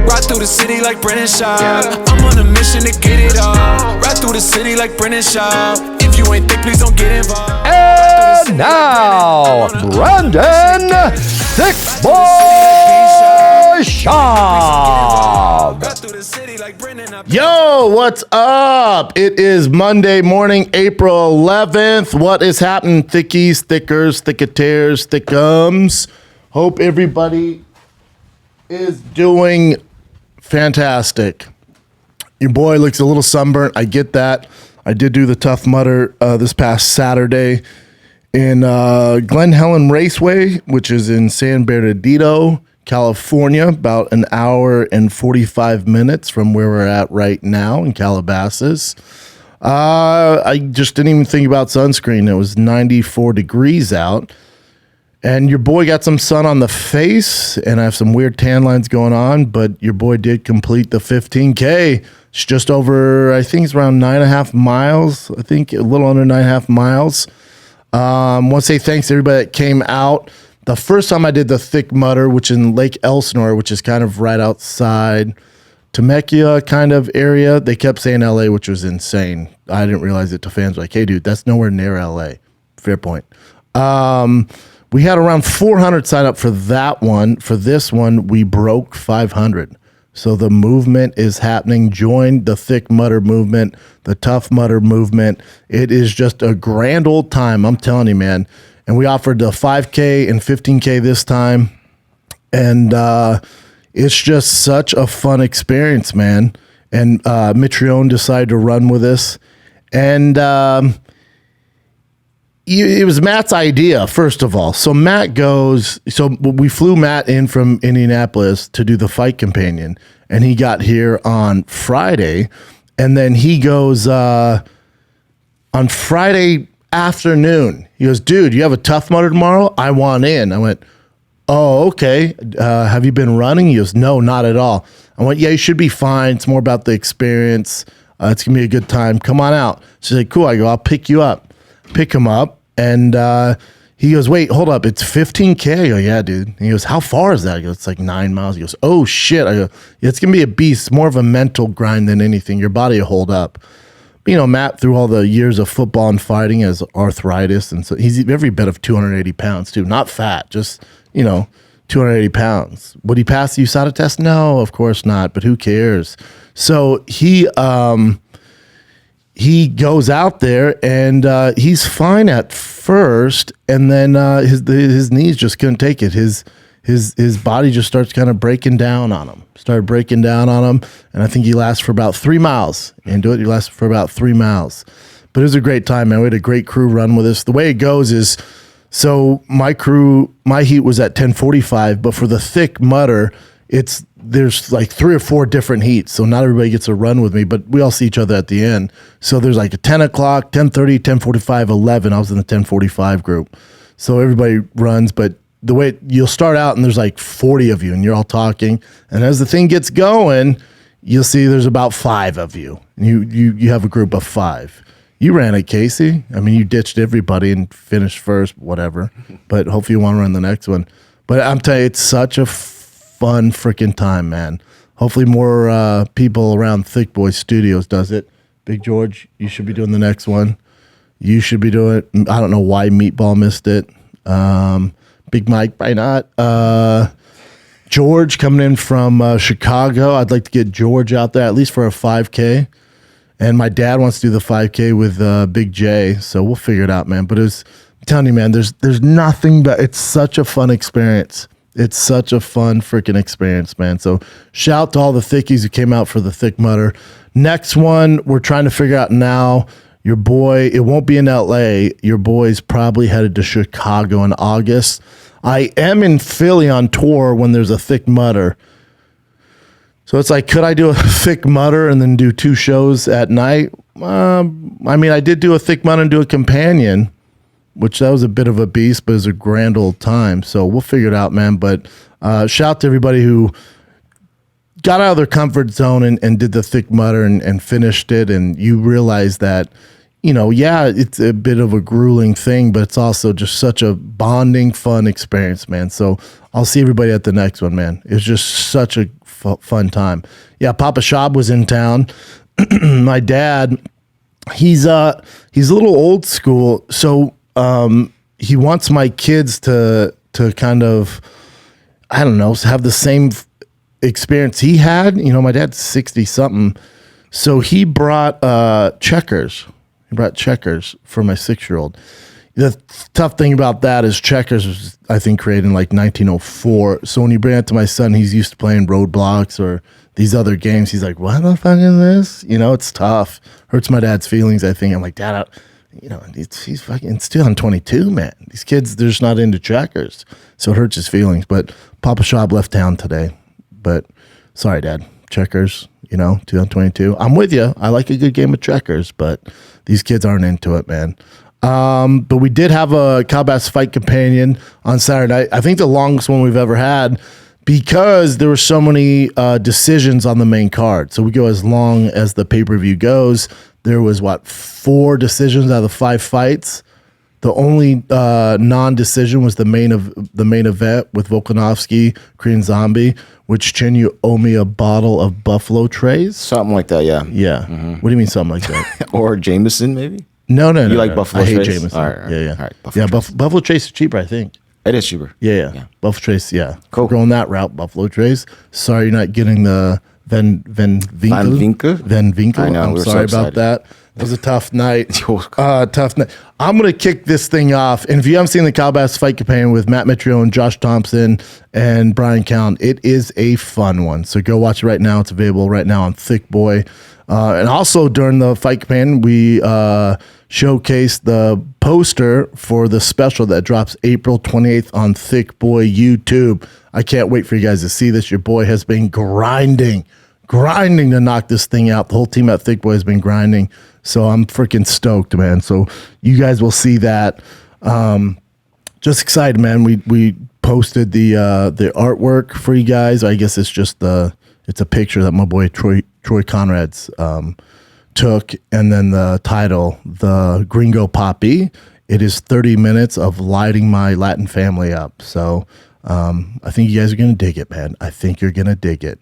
Ride through the city like Brennan Schaub. I'm on a mission to get it all. Ride through the city like Brennan Schaub. If you ain't thick, please don't get involved. And now, Brandon Thick Boy Schaub. Yo, what's up? It is Monday morning, April 11th. What is happening, thickies, thickers, thicketers, thickums? Hope everybody is doing fantastic. Your boy looks a little sunburnt. I get that. I did do the Tough Mudder this past Saturday in Glen Helen Raceway, which is in San Bernardino, California, about an hour and 45 minutes from where we're at right now in Calabasas. I just didn't even think about sunscreen. It was 94 degrees out. And your boy got some sun on the face, and I have some weird tan lines going on, but your boy did complete the 15K. It's just over, I think it's around 9.5 miles. I think a little under 9.5 miles. I want to say thanks to everybody that came out. The first time I did the Thick Mudder, which in Lake Elsinore, which is kind of right outside Temecula kind of area. They kept saying LA, which was insane. I didn't realize it till fans were like, hey, dude, that's nowhere near LA. Fair point. We had around 400 sign up for that one. For this one, we broke 500. So the movement is happening. Join the Thick Mudder movement, the Tough Mudder movement. It is just a grand old time. I'm telling you, man. And we offered the 5K and 15K this time. And it's just such a fun experience, man. And Mitrione decided to run with us. And it was Matt's idea, first of all. So Matt goes, so we flew Matt in from Indianapolis to do the fight companion, and he got here on Friday. And then he goes on Friday afternoon, he goes, dude, you have a Tough Mudder tomorrow? I want in. I went, oh, okay. Have you been running? He goes, no, not at all. I went, yeah, you should be fine. It's more about the experience. It's going to be a good time. Come on out. She's like, cool. I go, I'll pick you up. Pick him up. And he goes, wait, hold up. It's 15K. I go, yeah, dude. And he goes, how far is that? I go, it's like 9 miles. He goes, oh, shit. I go, yeah, it's going to be a beast. More of a mental grind than anything. Your body will hold up. You know, Matt, through all the years of football and fighting, has arthritis. And so he's every bit of 280 pounds, too. Not fat, just, 280 pounds. Would he pass the USADA test? No, of course not. But who cares? So he goes out there and he's fine at first, and then his knees just couldn't take it. His body just starts kind of breaking down on him. And I think he lasts for about 3 miles. He lasts for about 3 miles. But it was a great time, man. We had a great crew run with us. The way it goes is, so my heat was at 10:45, but for the Thick Mudder, there's like 3 or 4 different heats, so not everybody gets a run with me, but we all see each other at the end. So there's like a 10 o'clock, 10:30, 10:45, 11. I was in the 10:45 group. So everybody runs, but the way you'll start out and there's like 40 of you and you're all talking. And as the thing gets going, you'll see there's about 5 of you. And you have a group of 5. You ran it, Casey. I mean, you ditched everybody and finished first, whatever. But hopefully you want to run the next one. But I'm telling you, it's such a fun freaking time, man. Hopefully more people around Thick Boy Studios does it. Big George, you should be doing the next one. You should be doing it. I don't know why Meatball missed it. Big Mike, probably not. George coming in from Chicago. I'd like to get George out there at least for a 5K. And my dad wants to do the 5K with Big J, so we'll figure it out, man. But I'm telling you, man, there's nothing but it's such a fun experience. It's such a fun freaking experience, man. So shout to all the thickies who came out for the Thick Mudder. Next one, we're trying to figure out now. Your boy, it won't be in LA. Your boy's probably headed to Chicago in August. I am in Philly on tour when there's a Thick Mudder. So it's like, could I do a Thick Mudder and then do 2 shows at night? I mean, I did do a Thick Mudder and do a companion, which that was a bit of a beast, but it was a grand old time. So we'll figure it out, man. But shout out to everybody who got out of their comfort zone and did the Thick Mudder and finished it. And you realize that it's a bit of a grueling thing, but it's also just such a bonding, fun experience, man. So I'll see everybody at the next one, man. It was just such a fun time. Yeah, Papa Schaub was in town. My dad, he's a little old school, so he wants my kids to kind of, I don't know, have the same experience he had. My dad's 60 something, so he brought checkers. He brought checkers for my 6-year-old. The tough thing about that is checkers was, I think, created in like 1904. So when you bring it to my son, he's used to playing Roadblocks or these other games. He's like, what the fuck is this? It's tough. Hurts my dad's feelings, I think. I'm like, Dad, he's fucking still on 22, man. These kids, they're just not into checkers. So it hurts his feelings. But Papa Schaub left town today. But sorry, Dad. Checkers, 2022. I'm with you. I like a good game of checkers, but these kids aren't into it, man. But we did have a Calabas Fight Companion on Saturday night. I think the longest one we've ever had because there were so many decisions on the main card. So we go as long as the pay-per-view goes. There was, 4 decisions out of the 5 fights. The only non-decision was the main event with Volkanovski, Korean Zombie, which, Chin, you owe me a bottle of Buffalo Trace. Something like that, yeah. Yeah. Mm-hmm. What do you mean something like that? Or Jameson, maybe? No. You like Buffalo Trace? I hate Jameson. All right. Yeah. All right, Buffalo Trace is cheaper, I think. It is cheaper. Yeah. Buffalo Trace, yeah. Cool. We're going that route, Buffalo Trace. Sorry you're not getting the Van Winkle. Van Winkle. I know. I'm sorry about that. It was a tough night. Tough night. I'm going to kick this thing off. And if you haven't seen the Calabas Fight Campaign with Matt Mitrione, Josh Thompson, and Brian Count, it is a fun one. So go watch it right now. It's available right now on Thick Boy. And also during the Fight Campaign, we showcased the poster for the special that drops April 28th on Thick Boy YouTube. I can't wait for you guys to see this. Your boy has been grinding to knock this thing out. The whole team at Thick Boy has been grinding. So I'm freaking stoked, man. So you guys will see that. Just excited, man. We posted the artwork for you guys. I guess it's just it's a picture that my boy Troy Conrad's took, and then the title, The Gringo Papi. It is 30 minutes of lighting my Latin family up. So I think you guys are gonna dig it, man. I think you're gonna dig it.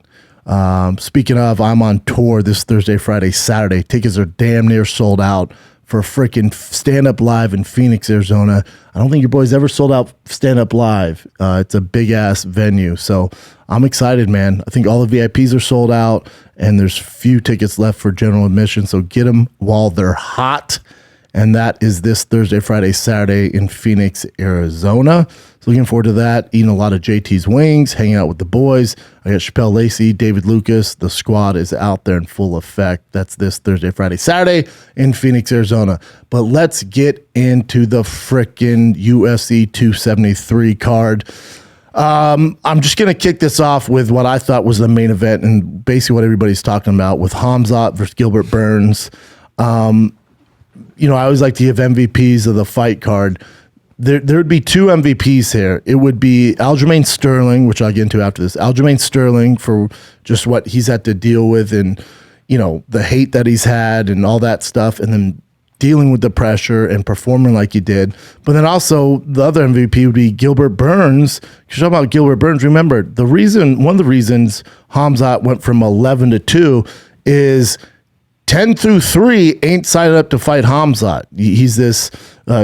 Speaking of, I'm on tour this Thursday, Friday, Saturday. Tickets are damn near sold out for freaking stand-up live in Phoenix, Arizona. I don't think your boy's ever sold out stand-up live. It's a big-ass venue. So I'm excited, man. I think all the VIPs are sold out, and there's few tickets left for general admission. So get them while they're hot. And that is this Thursday, Friday, Saturday in Phoenix, Arizona. So looking forward to that. Eating a lot of JT's wings, hanging out with the boys. I got Chappelle Lacey, David Lucas. The squad is out there in full effect. That's this Thursday, Friday, Saturday in Phoenix, Arizona. But let's get into the frickin' UFC 273 card. I'm just going to kick this off with what I thought was the main event and basically what everybody's talking about with Khamzat versus Gilbert Burns. I always like to give MVPs of the fight card. There would be 2 MVPs here. It would be Aljamain Sterling, which I'll get into after this. Aljamain Sterling for just what he's had to deal with and, the hate that he's had and all that stuff, and then dealing with the pressure and performing like he did. But then also the other MVP would be Gilbert Burns. You're talking about Gilbert Burns. Remember, one of the reasons Khamzat went from 11 to 2 is 10 through 3 ain't signed up to fight Khamzat. He's this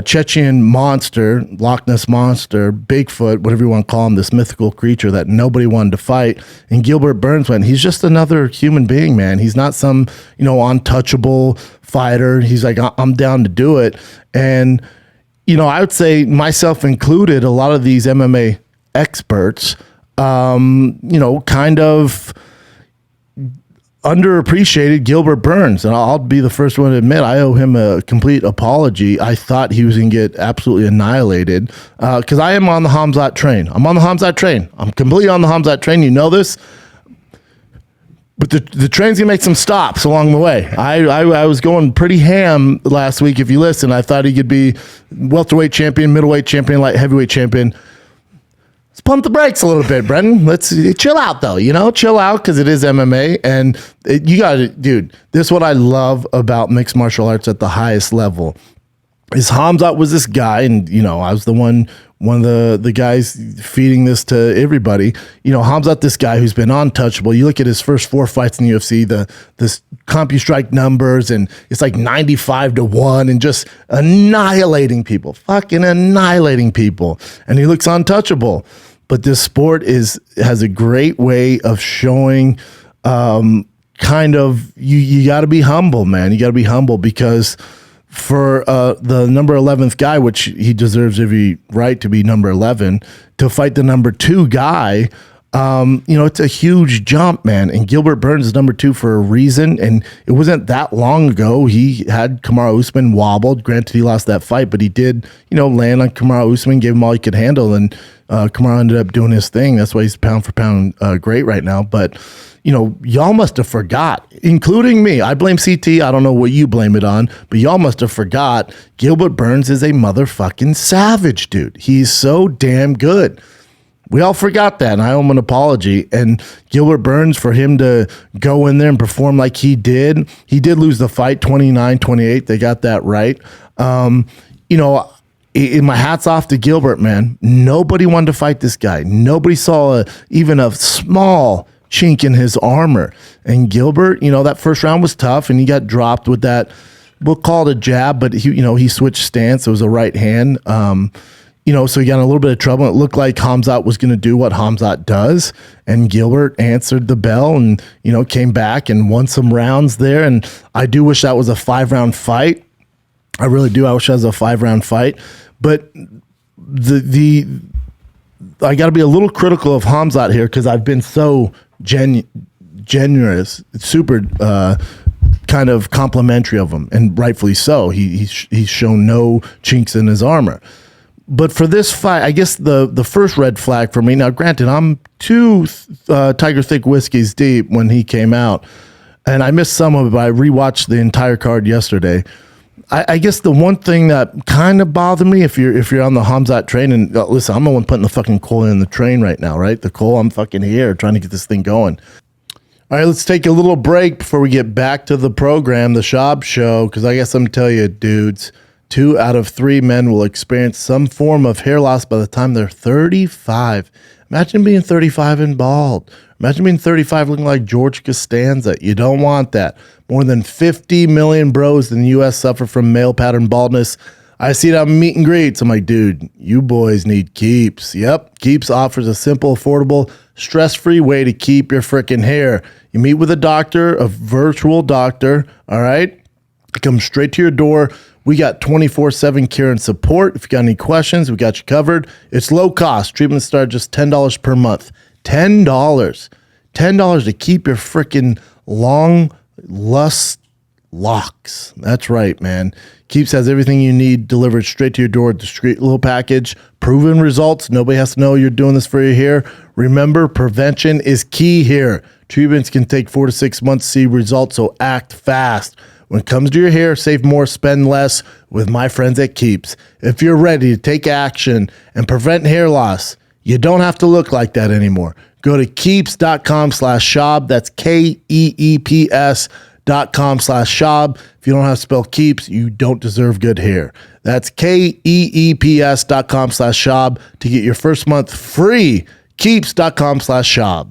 Chechen monster, Loch Ness monster, Bigfoot, whatever you want to call him, this mythical creature that nobody wanted to fight. And Gilbert Burns went, he's just another human being, man. He's not some, untouchable fighter. He's like, I'm down to do it. And, I would say, myself included, a lot of these MMA experts, kind of underappreciated Gilbert Burns, and I'll be the first one to admit I owe him a complete apology. I thought he was going to get absolutely annihilated because I am on the Khamzat train. I'm on the Khamzat train. I'm completely on the Khamzat train. You know this. But the train's going to make some stops along the way. I was going pretty ham last week. If you listen, I thought he could be welterweight champion, middleweight champion, light heavyweight champion. let's pump the brakes a little bit, Brendan. Let's chill out, though. Chill out because it is MMA, and you got to, dude. This is what I love about mixed martial arts at the highest level. Is Khamzat was this guy, and I was one of the guys feeding this to everybody. Khamzat, this guy who's been untouchable. You look at his first 4 fights in the UFC, this CompuStrike numbers, and it's like 95-1, and just annihilating people, fucking annihilating people, and he looks untouchable. But this sport has a great way of showing, kind of you got to be humble, man. You got to be humble because. For the number 11th guy, which he deserves every right to be number 11, to fight the number 2 guy, it's a huge jump, man. And Gilbert Burns is number 2 for a reason. And it wasn't that long ago. He had Kamaru Usman wobbled. Granted, he lost that fight, but he did, land on Kamaru Usman, gave him all he could handle. And Kamaru ended up doing his thing. That's why he's pound for pound great right now. But y'all must have forgot, including me. I blame CT. I don't know what you blame it on, but y'all must have forgot Gilbert Burns is a motherfucking savage, dude. He's so damn good. We all forgot that, and I owe him an apology. And Gilbert Burns, for him to go in there and perform like he did lose the fight 29-28. They got that right. My hat's off to Gilbert, man. Nobody wanted to fight this guy. Nobody saw even a small chink in his armor. And Gilbert, that first round was tough, and he got dropped with that, we'll call it a jab, but he switched stance. It was a right hand. So he got in a little bit of trouble. It looked like Khamzat was going to do what Khamzat does, and Gilbert answered the bell and, came back and won some rounds there. And I do wish that was a 5-round fight. I really do. I wish that was a 5-round fight. But I got to be a little critical of Khamzat here because I've been so generous, super kind of complimentary of him, and rightfully so. He's shown no chinks in his armor. But for this fight, I guess the first red flag for me, now granted, I'm 2 Tiger Thick whiskeys deep when he came out, and I missed some of it, but I rewatched the entire card yesterday. I guess the one thing that kind of bothered me, if you're on the Khamzat train, and listen, I'm the one putting the fucking coal in the train right now, right? The coal, I'm fucking here trying to get this thing going. All right, let's take a little break before we get back to the program, the Schaub Show, because I guess I'm telling you, dudes, 2 out of 3 men will experience some form of hair loss by the time they're 35. Imagine being 35 and bald. Imagine being 35 looking like George Costanza. You don't want that. More than 50 million bros in the U.S. suffer from male pattern baldness. I see it on meet and greets. I'm like, dude, you boys need Keeps. Yep, Keeps offers a simple, affordable, stress-free way to keep your freaking hair. You meet with a doctor, a virtual doctor, all right? It comes straight to your door. We got 24/7 care and support. If you got any questions, we got you covered. It's low cost. Treatments start just $10 per month. $10. $10 to keep your freaking long, lush locks. That's right, man. Keeps has everything you need delivered straight to your door. Discreet little package. Proven results. Nobody has to know you're doing this for your hair. Remember, prevention is key here. Treatments can take 4 to 6 months to see results, so act fast. When it comes to your hair, save more, spend less with my friends at Keeps. If you're ready to take action and prevent hair loss, you don't have to look like that anymore. Go to keeps.com/Schaub. That's KEEPS.com/Schaub. If you don't know how to spell Keeps, you don't deserve good hair. That's KEEPS.com/Schaub to get your first month free. Keeps.com/Schaub.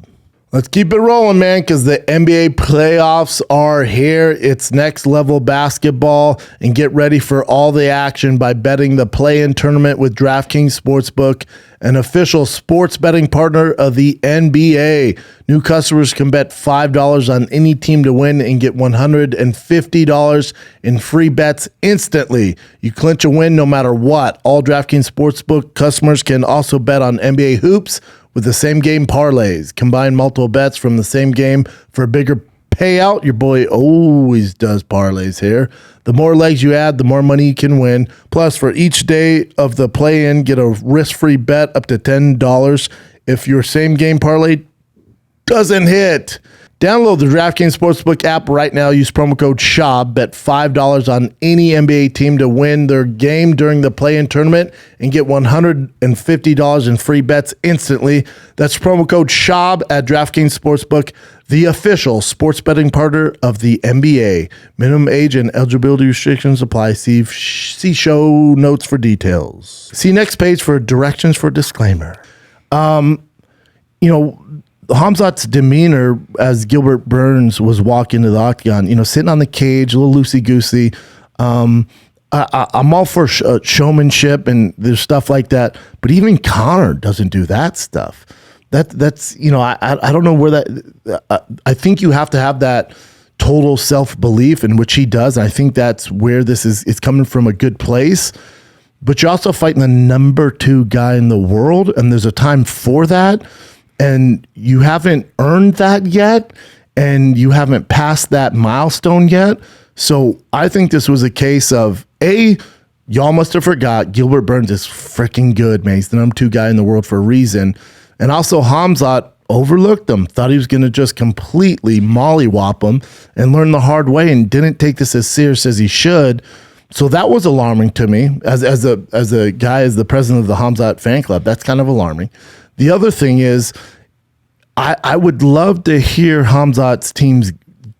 Let's keep it rolling, man, because the NBA playoffs are here. It's next level basketball, and get ready for all the action by betting the play-in tournament with DraftKings Sportsbook, an official sports betting partner of the NBA. New customers can bet $5 on any team to win and get $150 in free bets instantly. You clinch a win no matter what. All DraftKings Sportsbook customers can also bet on NBA hoops with the same game parlays. Combine multiple bets from the same game for a bigger payout. Your boy always does parlays here. The more legs you add, the more money you can win. Plus, for each day of the play-in, get a risk-free bet up to $10 if your same game parlay doesn't hit. Download the DraftKings Sportsbook app right now. Use promo code Schaub. Bet $5 on any NBA team to win their game during the play-in tournament and get $150 in free bets instantly. That's promo code Schaub at DraftKings Sportsbook, the official sports betting partner of the NBA. Minimum age and eligibility restrictions apply. See show notes for details. See next page for directions for disclaimer. Khamzat's demeanor as Gilbert Burns was walking to the octagon, sitting on the cage, a little loosey-goosey. I'm all for showmanship and there's stuff like that, but even Conor doesn't do that stuff. That's I don't know where that. I think you have to have that total self-belief, in which he does. And I think that's where this is. It's coming from a good place, but you're also fighting the number 2 guy in the world, and there's a time for that. And you haven't earned that yet, and you haven't passed that milestone yet. So I think this was a case of, y'all must have forgot Gilbert Burns is freaking good, man. He's the number 2 guy in the world for a reason. And also Khamzat overlooked him, thought he was going to just completely mollywop him and learn the hard way, and didn't take this as serious as he should. So that was alarming to me as a guy, as the president of the Khamzat fan club. That's kind of alarming. The other thing is, I would love to hear Khamzat's teams,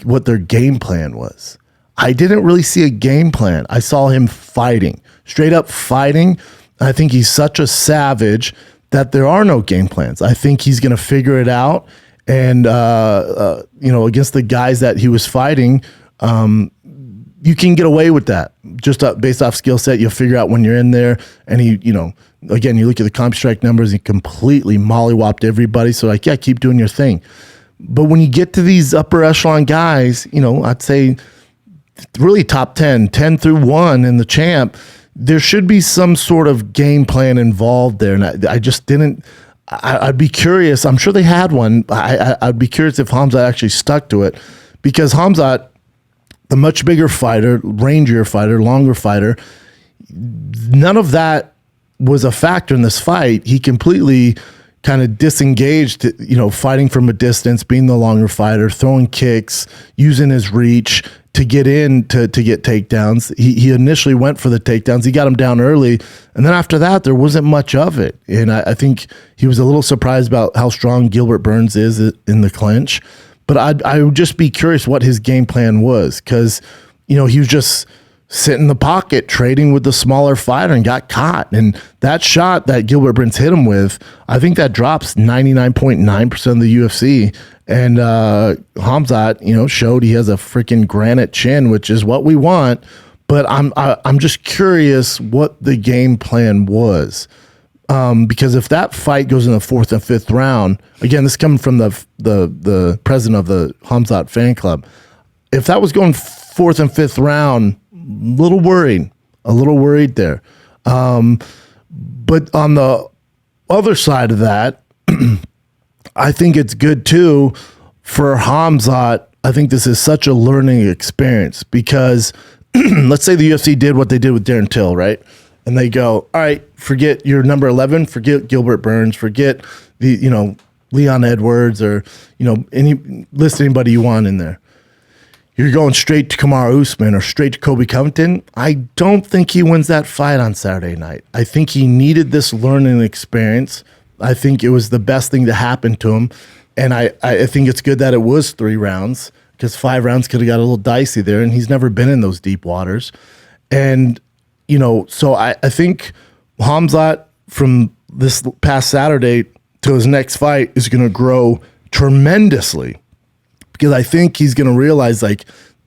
what their game plan was. I didn't really see a game plan. I saw him fighting, straight up fighting. I think he's such a savage that there are no game plans. I think he's going to figure it out. And, against the guys that he was fighting, you can get away with that. Just based off skill set, you'll figure out when you're in there. And again, you look at the comp strike numbers, he completely mollywopped everybody. So keep doing your thing. But when you get to these upper echelon guys, I'd say really top 10 through 1 in the champ, there should be some sort of game plan involved there. And I just didn't. I'd be curious. I'm sure they had one. I'd be curious if Khamzat actually stuck to it, because Khamzat, the much bigger fighter, rangier fighter, longer fighter, none of that was a factor in this fight. He completely kind of disengaged, fighting from a distance, being the longer fighter, throwing kicks, using his reach to get in to get takedowns. He initially went for the takedowns. He got him down early. And then after that, there wasn't much of it. And I think he was a little surprised about how strong Gilbert Burns is in the clinch. But I would just be curious what his game plan was, because, he was just sitting in the pocket trading with the smaller fighter and got caught. And that shot that Gilbert Burns hit him with, I think that drops 99.9% of the UFC. And Khamzat, showed he has a freaking granite chin, which is what we want. But I'm just curious what the game plan was. Because if that fight goes in the 4th and 5th round, again, this is coming from the president of the Khamzat fan club. If that was going 4th and 5th round, a little worried there. But on the other side of that, I think it's good too for Khamzat. I think this is such a learning experience, because let's say the UFC did what they did with Darren Till, right? And they go, all right, forget your number 11, forget Gilbert Burns, forget the, Leon Edwards, or, list anybody you want in there. You're going straight to Kamaru Usman or straight to Colby Covington. I don't think he wins that fight on Saturday night. I think he needed this learning experience. I think it was the best thing to happen to him. And I think it's good that it was 3 rounds, because 5 rounds could have got a little dicey there, and he's never been in those deep waters. And, so I think Khamzat from this past Saturday to his next fight is going to grow tremendously, because I think he's going to realize,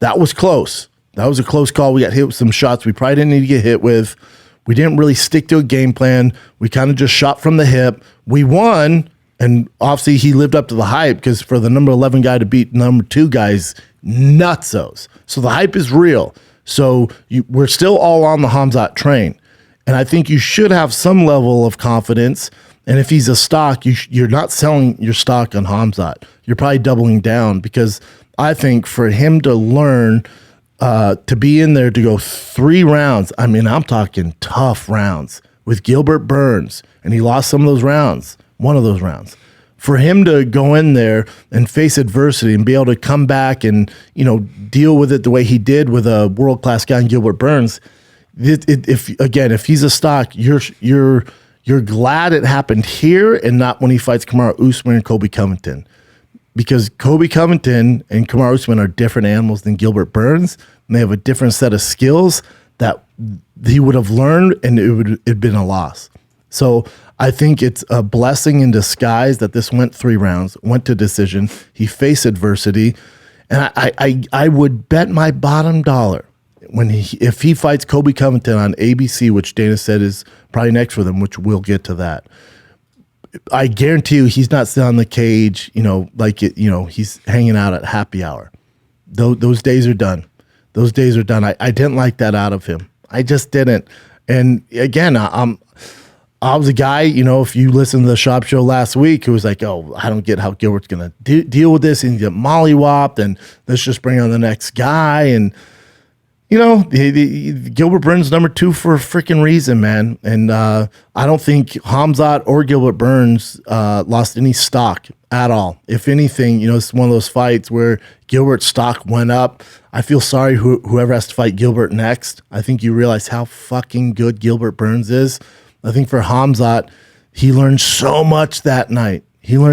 that was close. That was a close call. We got hit with some shots we probably didn't need to get hit with. We didn't really stick to a game plan. We kind of just shot from the hip. We won, and obviously he lived up to the hype, because for the number 11 guy to beat number 2 guys, nutsos. So the hype is real. So we're still all on the Khamzat train. And I think you should have some level of confidence. And if he's a stock, you're not selling your stock on Khamzat. You're probably doubling down, because I think for him to learn to be in there to go 3 rounds, I mean, I'm talking tough rounds with Gilbert Burns, and he lost some of those rounds, one of those rounds. for him to go in there and face adversity and be able to come back and, deal with it the way he did with a world-class guy in Gilbert Burns, if he's a stock, you're glad it happened here and not when he fights Kamaru Usman and Colby Covington. Because Colby Covington and Kamaru Usman are different animals than Gilbert Burns, and they have a different set of skills that he would have learned, and it'd been a loss. So I think it's a blessing in disguise that this went 3 rounds, went to decision. He faced adversity, and I would bet my bottom dollar if he fights Colby Covington on ABC, which Dana said is probably next for them, which we'll get to that. I guarantee you he's not sitting on the cage, he's hanging out at happy hour. Those days are done. Those days are done. I didn't like that out of him. I just didn't. And again, I was a guy, if you listen to the Schaub show last week, who was like, oh, I don't get how Gilbert's going to deal with this and get mollywopped, and let's just bring on the next guy. And, Gilbert Burns number 2 for a freaking reason, man. And I don't think Khamzat or Gilbert Burns lost any stock at all. If anything, it's one of those fights where Gilbert's stock went up. I feel sorry whoever has to fight Gilbert next. I think you realize how fucking good Gilbert Burns is. I think for Khamzat, he learned so much that night. His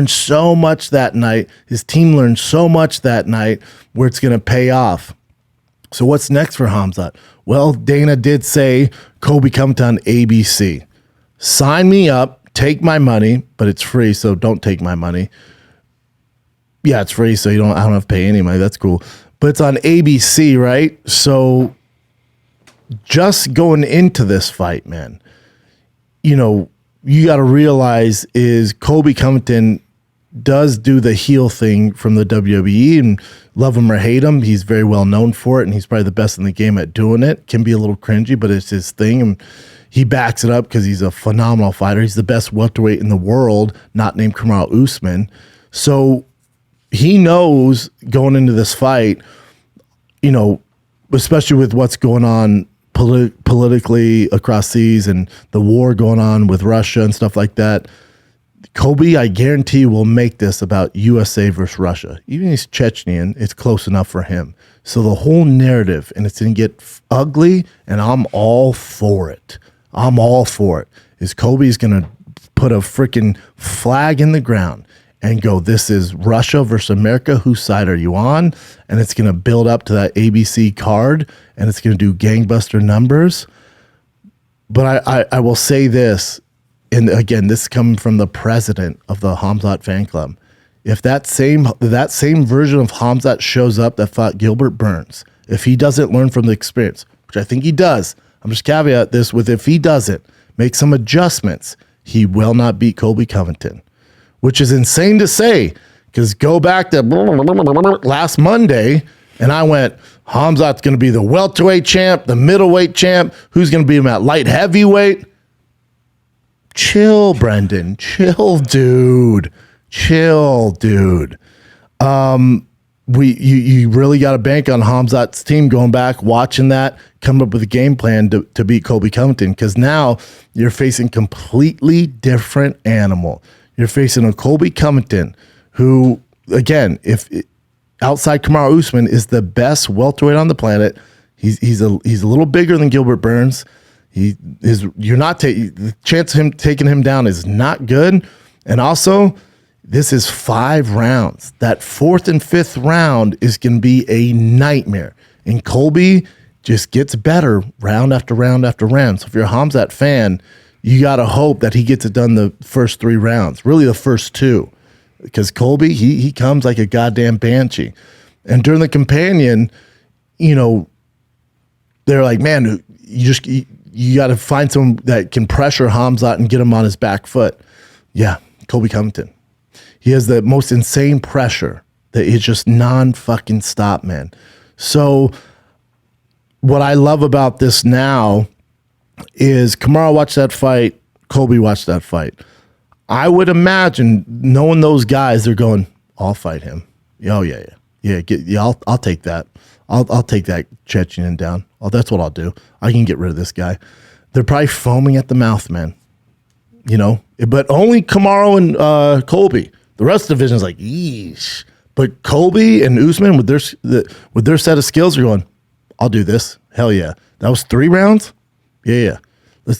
team learned so much that night where it's going to pay off. So what's next for Khamzat? Well, Dana did say Colby Covington on ABC. Sign me up, take my money, but it's free, so don't take my money. Yeah, it's free, so I don't have to pay any money. That's cool. But it's on ABC, right? So just going into this fight, man, you got to realize is Colby Covington does do the heel thing from the WWE, and love him or hate him, he's very well known for it, and he's probably the best in the game at doing it. Can be a little cringy, but it's his thing, and he backs it up because he's a phenomenal fighter. He's the best welterweight in the world, not named Kamaru Usman. So he knows going into this fight, especially with what's going on politically across seas and the war going on with Russia and stuff like that, Colby, I guarantee, will make this about USA versus Russia. Even if he's Chechnyan, it's close enough for him. So the whole narrative, and it's going to get ugly, and I'm all for it. Is Colby's going to put a freaking flag in the ground and go, this is Russia versus America. Whose side are you on? And it's going to build up to that ABC card, and it's going to do gangbuster numbers. But I will say this, and again, this is coming from the president of the Khamzat fan club. If that same version of Khamzat shows up that fought Gilbert Burns, if he doesn't learn from the experience, which I think he does, I'm just caveat this with if he doesn't make some adjustments, he will not beat Colby Covington, which is insane to say, because go back to last Monday, and I went, Khamzat's going to be the welterweight champ, the middleweight champ, who's going to beat him at light heavyweight? Chill, Brendan. Chill, dude. You really got to bank on Khamzat's team going back, watching that, come up with a game plan to beat Colby Covington, because now you're facing completely different animal. You're facing a Colby Covington who, again, outside Kamaru Usman, is the best welterweight on the planet. He's a little bigger than Gilbert Burns. The chance of him taking him down is not good. And also, this is 5 rounds. That 4th and 5th round is going to be a nightmare. And Colby just gets better round after round after round. So if you're a Khamzat fan, you got to hope that he gets it done the first 3 rounds, really the first 2. Because Colby, he comes like a goddamn banshee. And during the companion, they're like, man, you got to find someone that can pressure Khamzat and get him on his back foot. Yeah, Colby Covington. He has the most insane pressure that is just non-fucking stop, man. So what I love about this now is Kamaru watched that fight, Colby watched that fight. I would imagine, knowing those guys, they're going, I'll fight him. Oh, yeah. I'll take that. I'll take that Chechnyan down. Oh, that's what I'll do. I can get rid of this guy. They're probably foaming at the mouth, man. But only Kamaru and Colby. The rest of the division is like, yeesh. But Colby and Usman with their set of skills are going, I'll do this. Hell yeah. That was 3 rounds? Yeah.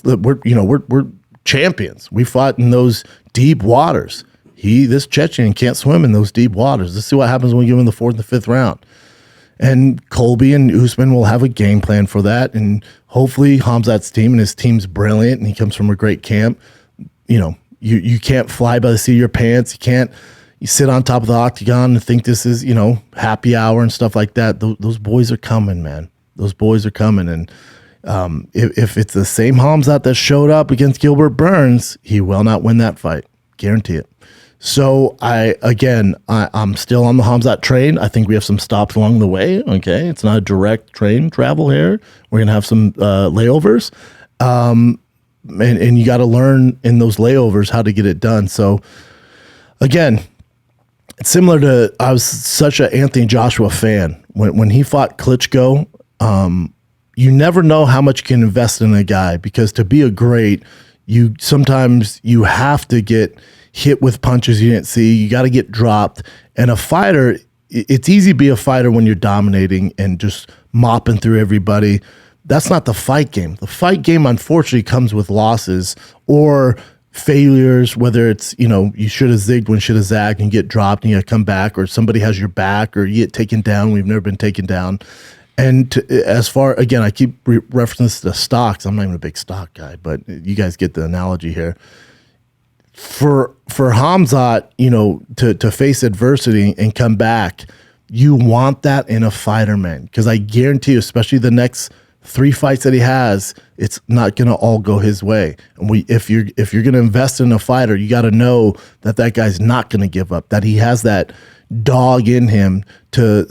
We're champions. We fought in those deep waters. This Chechen can't swim in those deep waters. Let's see what happens when we give him the 4th and the 5th round. And Colby and Usman will have a game plan for that. And hopefully Khamzat's team, and his team's brilliant, and he comes from a great camp. You can't fly by the seat of your pants. You sit on top of the octagon and think this is, happy hour and stuff like that. Those boys are coming, man. Those boys are coming. And if it's the same Khamzat that showed up against Gilbert Burns, he will not win that fight. Guarantee it. So I'm still on the Khamzat train. I think we have some stops along the way. Okay, it's not a direct train travel here. We're gonna have some layovers, and you got to learn in those layovers how to get it done. So again, it's similar to, I was such an Anthony Joshua fan when he fought Klitschko. You never know how much you can invest in a guy, because to be a great, sometimes you have to get hit with punches you didn't see. You got to get dropped. And a fighter, it's easy to be a fighter when you're dominating and just mopping through everybody. That's not the fight game. The fight game, unfortunately, comes with losses or failures, whether it's, you should have zigged when should have zagged and get dropped and you got to come back, or somebody has your back, or you get taken down. We've never been taken down. And again, I keep referencing this to stocks. I'm not even a big stock guy, but you guys get the analogy here. For Khamzat, to face adversity and come back, you want that in a fighter, man. Because I guarantee you, especially the next 3 fights that he has, it's not going to all go his way. And if you're going to invest in a fighter, you got to know that guy's not going to give up. That he has that dog in him to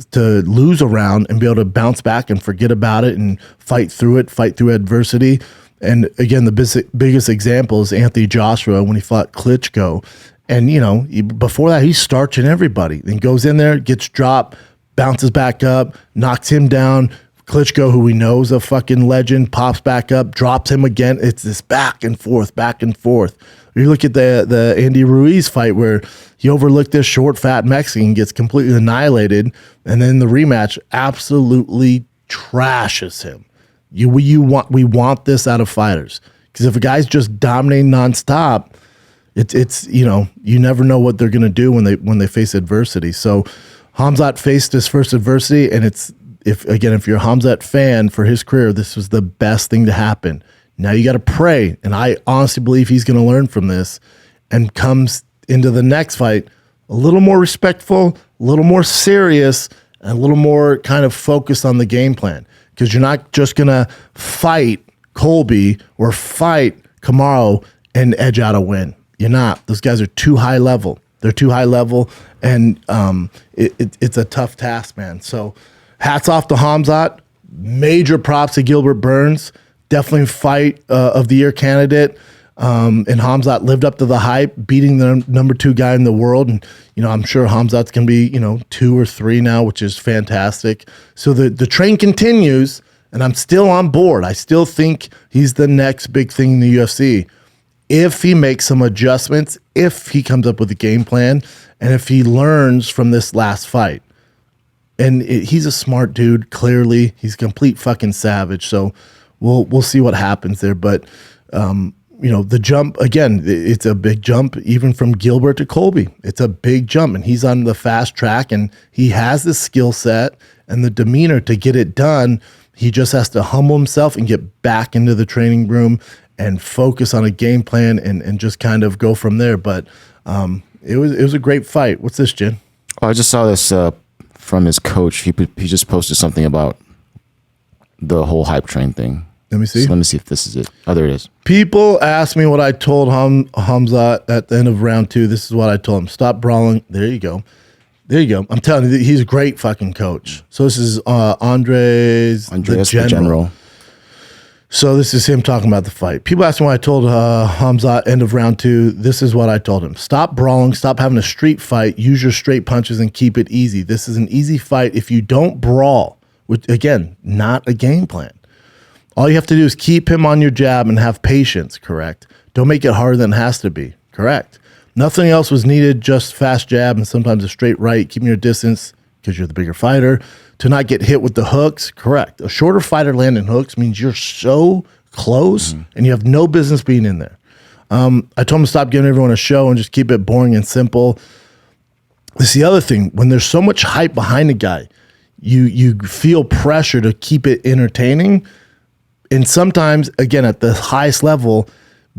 lose a round and be able to bounce back and forget about it and fight through adversity. And again, the biggest example is Anthony Joshua when he fought Klitschko. And, before that, he's starching everybody. Then goes in there, gets dropped, bounces back up, knocks him down. Klitschko, who we know is a fucking legend, pops back up, drops him again. It's this back and forth. You look at the Andy Ruiz fight where he overlooked this short, fat Mexican, gets completely annihilated, and then the rematch absolutely trashes him. We want this out of fighters, because if a guy's just dominating nonstop, it's you never know what they're gonna do when they face adversity. So Khamzat faced his first adversity, and if you're a Khamzat fan, for his career, this was the best thing to happen. Now you got to pray, and I honestly believe he's going to learn from this and comes into the next fight a little more respectful, a little more serious, and a little more kind of focused on the game plan. Because you're not just going to fight Colby or fight Kamaru and edge out a win. You're not. Those guys are too high level. They're too high level, and it's a tough task, man. So hats off to Khamzat. Major props to Gilbert Burns. Definitely fight of the year candidate. And Khamzat lived up to the hype, beating the number 2 guy in the world. And, I'm sure Khamzat's going to be, 2 or 3 now, which is fantastic. So the train continues, and I'm still on board. I still think he's the next big thing in the UFC. If he makes some adjustments, if he comes up with a game plan, and if he learns from this last fight. And he's a smart dude, clearly. He's a complete fucking savage. So we'll see what happens there. But, the jump, again, it's a big jump even from Gilbert to Colby. It's a big jump, and he's on the fast track, and he has the skill set and the demeanor to get it done. He just has to humble himself and get back into the training room and focus on a game plan and just kind of go from there. But it was a great fight. What's this, Jen? Oh, I just saw this from his coach. He just posted something about the whole hype train thing. Let me see. So let me see if this is it. Oh, there it is. People ask me what I told Khamzat at the end of round 2. This is what I told him. Stop brawling. There you go. I'm telling you, he's a great fucking coach. So this is Andres the General. So this is him talking about the fight. People ask me what I told Khamzat end of round 2. This is what I told him. Stop brawling. Stop having a street fight. Use your straight punches and keep it easy. This is an easy fight if you don't brawl, which, again, not a game plan. All you have to do is keep him on your jab and have patience, correct? Don't make it harder than it has to be, correct? Nothing else was needed, just fast jab and sometimes a straight right, keeping your distance because you're the bigger fighter. To not get hit with the hooks, correct. A shorter fighter landing hooks means you're so close and you have no business being in there. I told him to stop giving everyone a show and just keep it boring and simple. It's the other thing. When there's so much hype behind a guy, you feel pressure to keep it entertaining. And sometimes, again, at the highest level,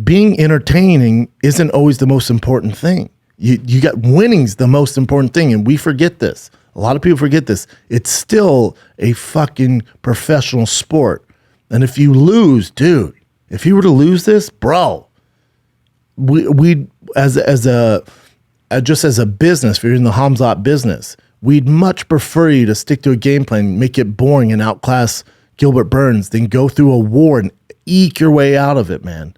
being entertaining isn't always the most important thing. You got winning's the most important thing, and we forget this. A lot of people forget this. It's still a fucking professional sport. And if you lose, dude, if you were to lose this, bro, we as a business, if you're in the Khamzat business, we'd much prefer you to stick to a game plan, make it boring and outclass Gilbert Burns, than go through a war and eke your way out of it, man.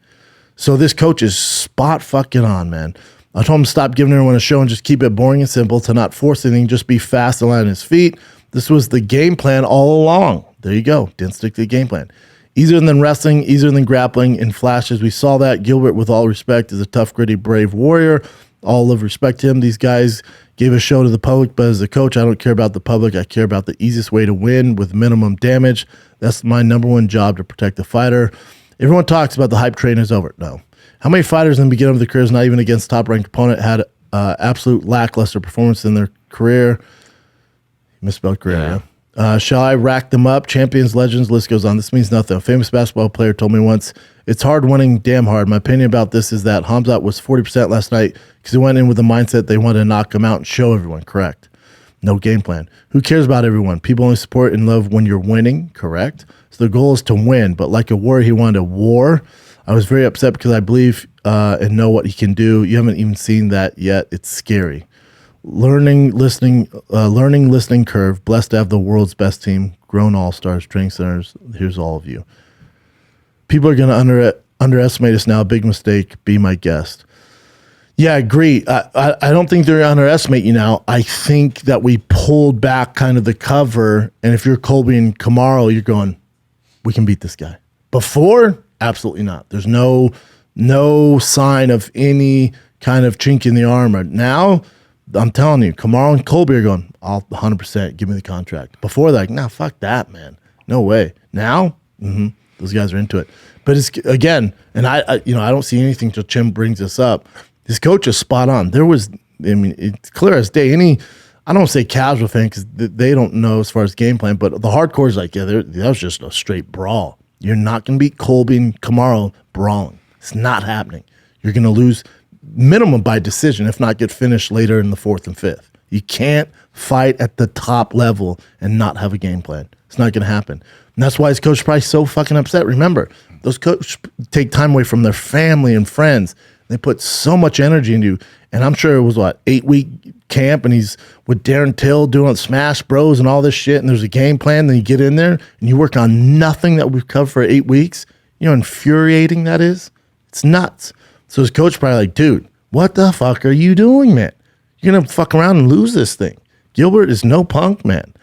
So this coach is spot fucking on, man. I told him to stop giving everyone a show and just keep it boring and simple, to not force anything, just be fast and land on his feet. This was the game plan all along. There you go. Didn't stick to the game plan. Easier than wrestling, easier than grappling in flashes. We saw that. Gilbert, with all respect, is a tough, gritty, brave warrior. All of respect to him. These guys gave a show to the public, but as a coach, I don't care about the public. I care about the easiest way to win with minimum damage. That's my number one job, to protect the fighter. Everyone talks about the hype train is over. No. How many fighters in the beginning of their careers, not even against top-ranked opponent, had absolute lackluster performance in their career? Misspelled career, yeah. Shall I rack them up? Champions, legends, list goes on. This means nothing. A famous basketball player told me once, it's hard winning, damn hard. My opinion about this is that Khamzat was 40% last night because he went in with the mindset they wanted to knock him out and show everyone. Correct. No game plan. Who cares about everyone? People only support and love when you're winning. Correct. So the goal is to win, but like a warrior, he wanted a war. I was very upset because I believe and know what he can do. You haven't even seen that yet. It's scary. Learning, listening curve. Blessed to have the world's best team. Grown all-stars, training centers. Here's all of you. People are going to underestimate us now. Big mistake. Be my guest. Yeah, I agree. I don't think they're underestimate you now. I think that we pulled back kind of the cover, and if you're Colby and Kamaru, you're going, we can beat this guy. Before, absolutely not. There's no sign of any kind of chink in the armor. Now, I'm telling you, Kamaru and Colby are going, I'll 100% give me the contract. Before that, nah, fuck that, man. No way. Now, those guys are into it. But it's, again, and I don't see anything till Chim brings this up. His coach is spot on. It's clear as day. I don't say casual fan because they don't know as far as game plan, but the hardcore is like, that was just a straight brawl. You're not going to beat Colby and Kamaru brawling. It's not happening. You're going to lose minimum by decision, if not get finished later in the 4th and 5th. You can't fight at the top level and not have a game plan. It's not going to happen. And that's why his coach is probably so fucking upset. Remember, those coaches take time away from their family and friends. They put so much energy into you. And I'm sure it was, 8-week camp, and he's with Darren Till doing Smash Bros and all this shit, and there's a game plan, then you get in there, and you work on nothing that we've covered for 8 weeks. You know how infuriating that is? It's nuts. So his coach probably like, dude, what the fuck are you doing, man? You're going to fuck around and lose this thing. Gilbert is no punk, man.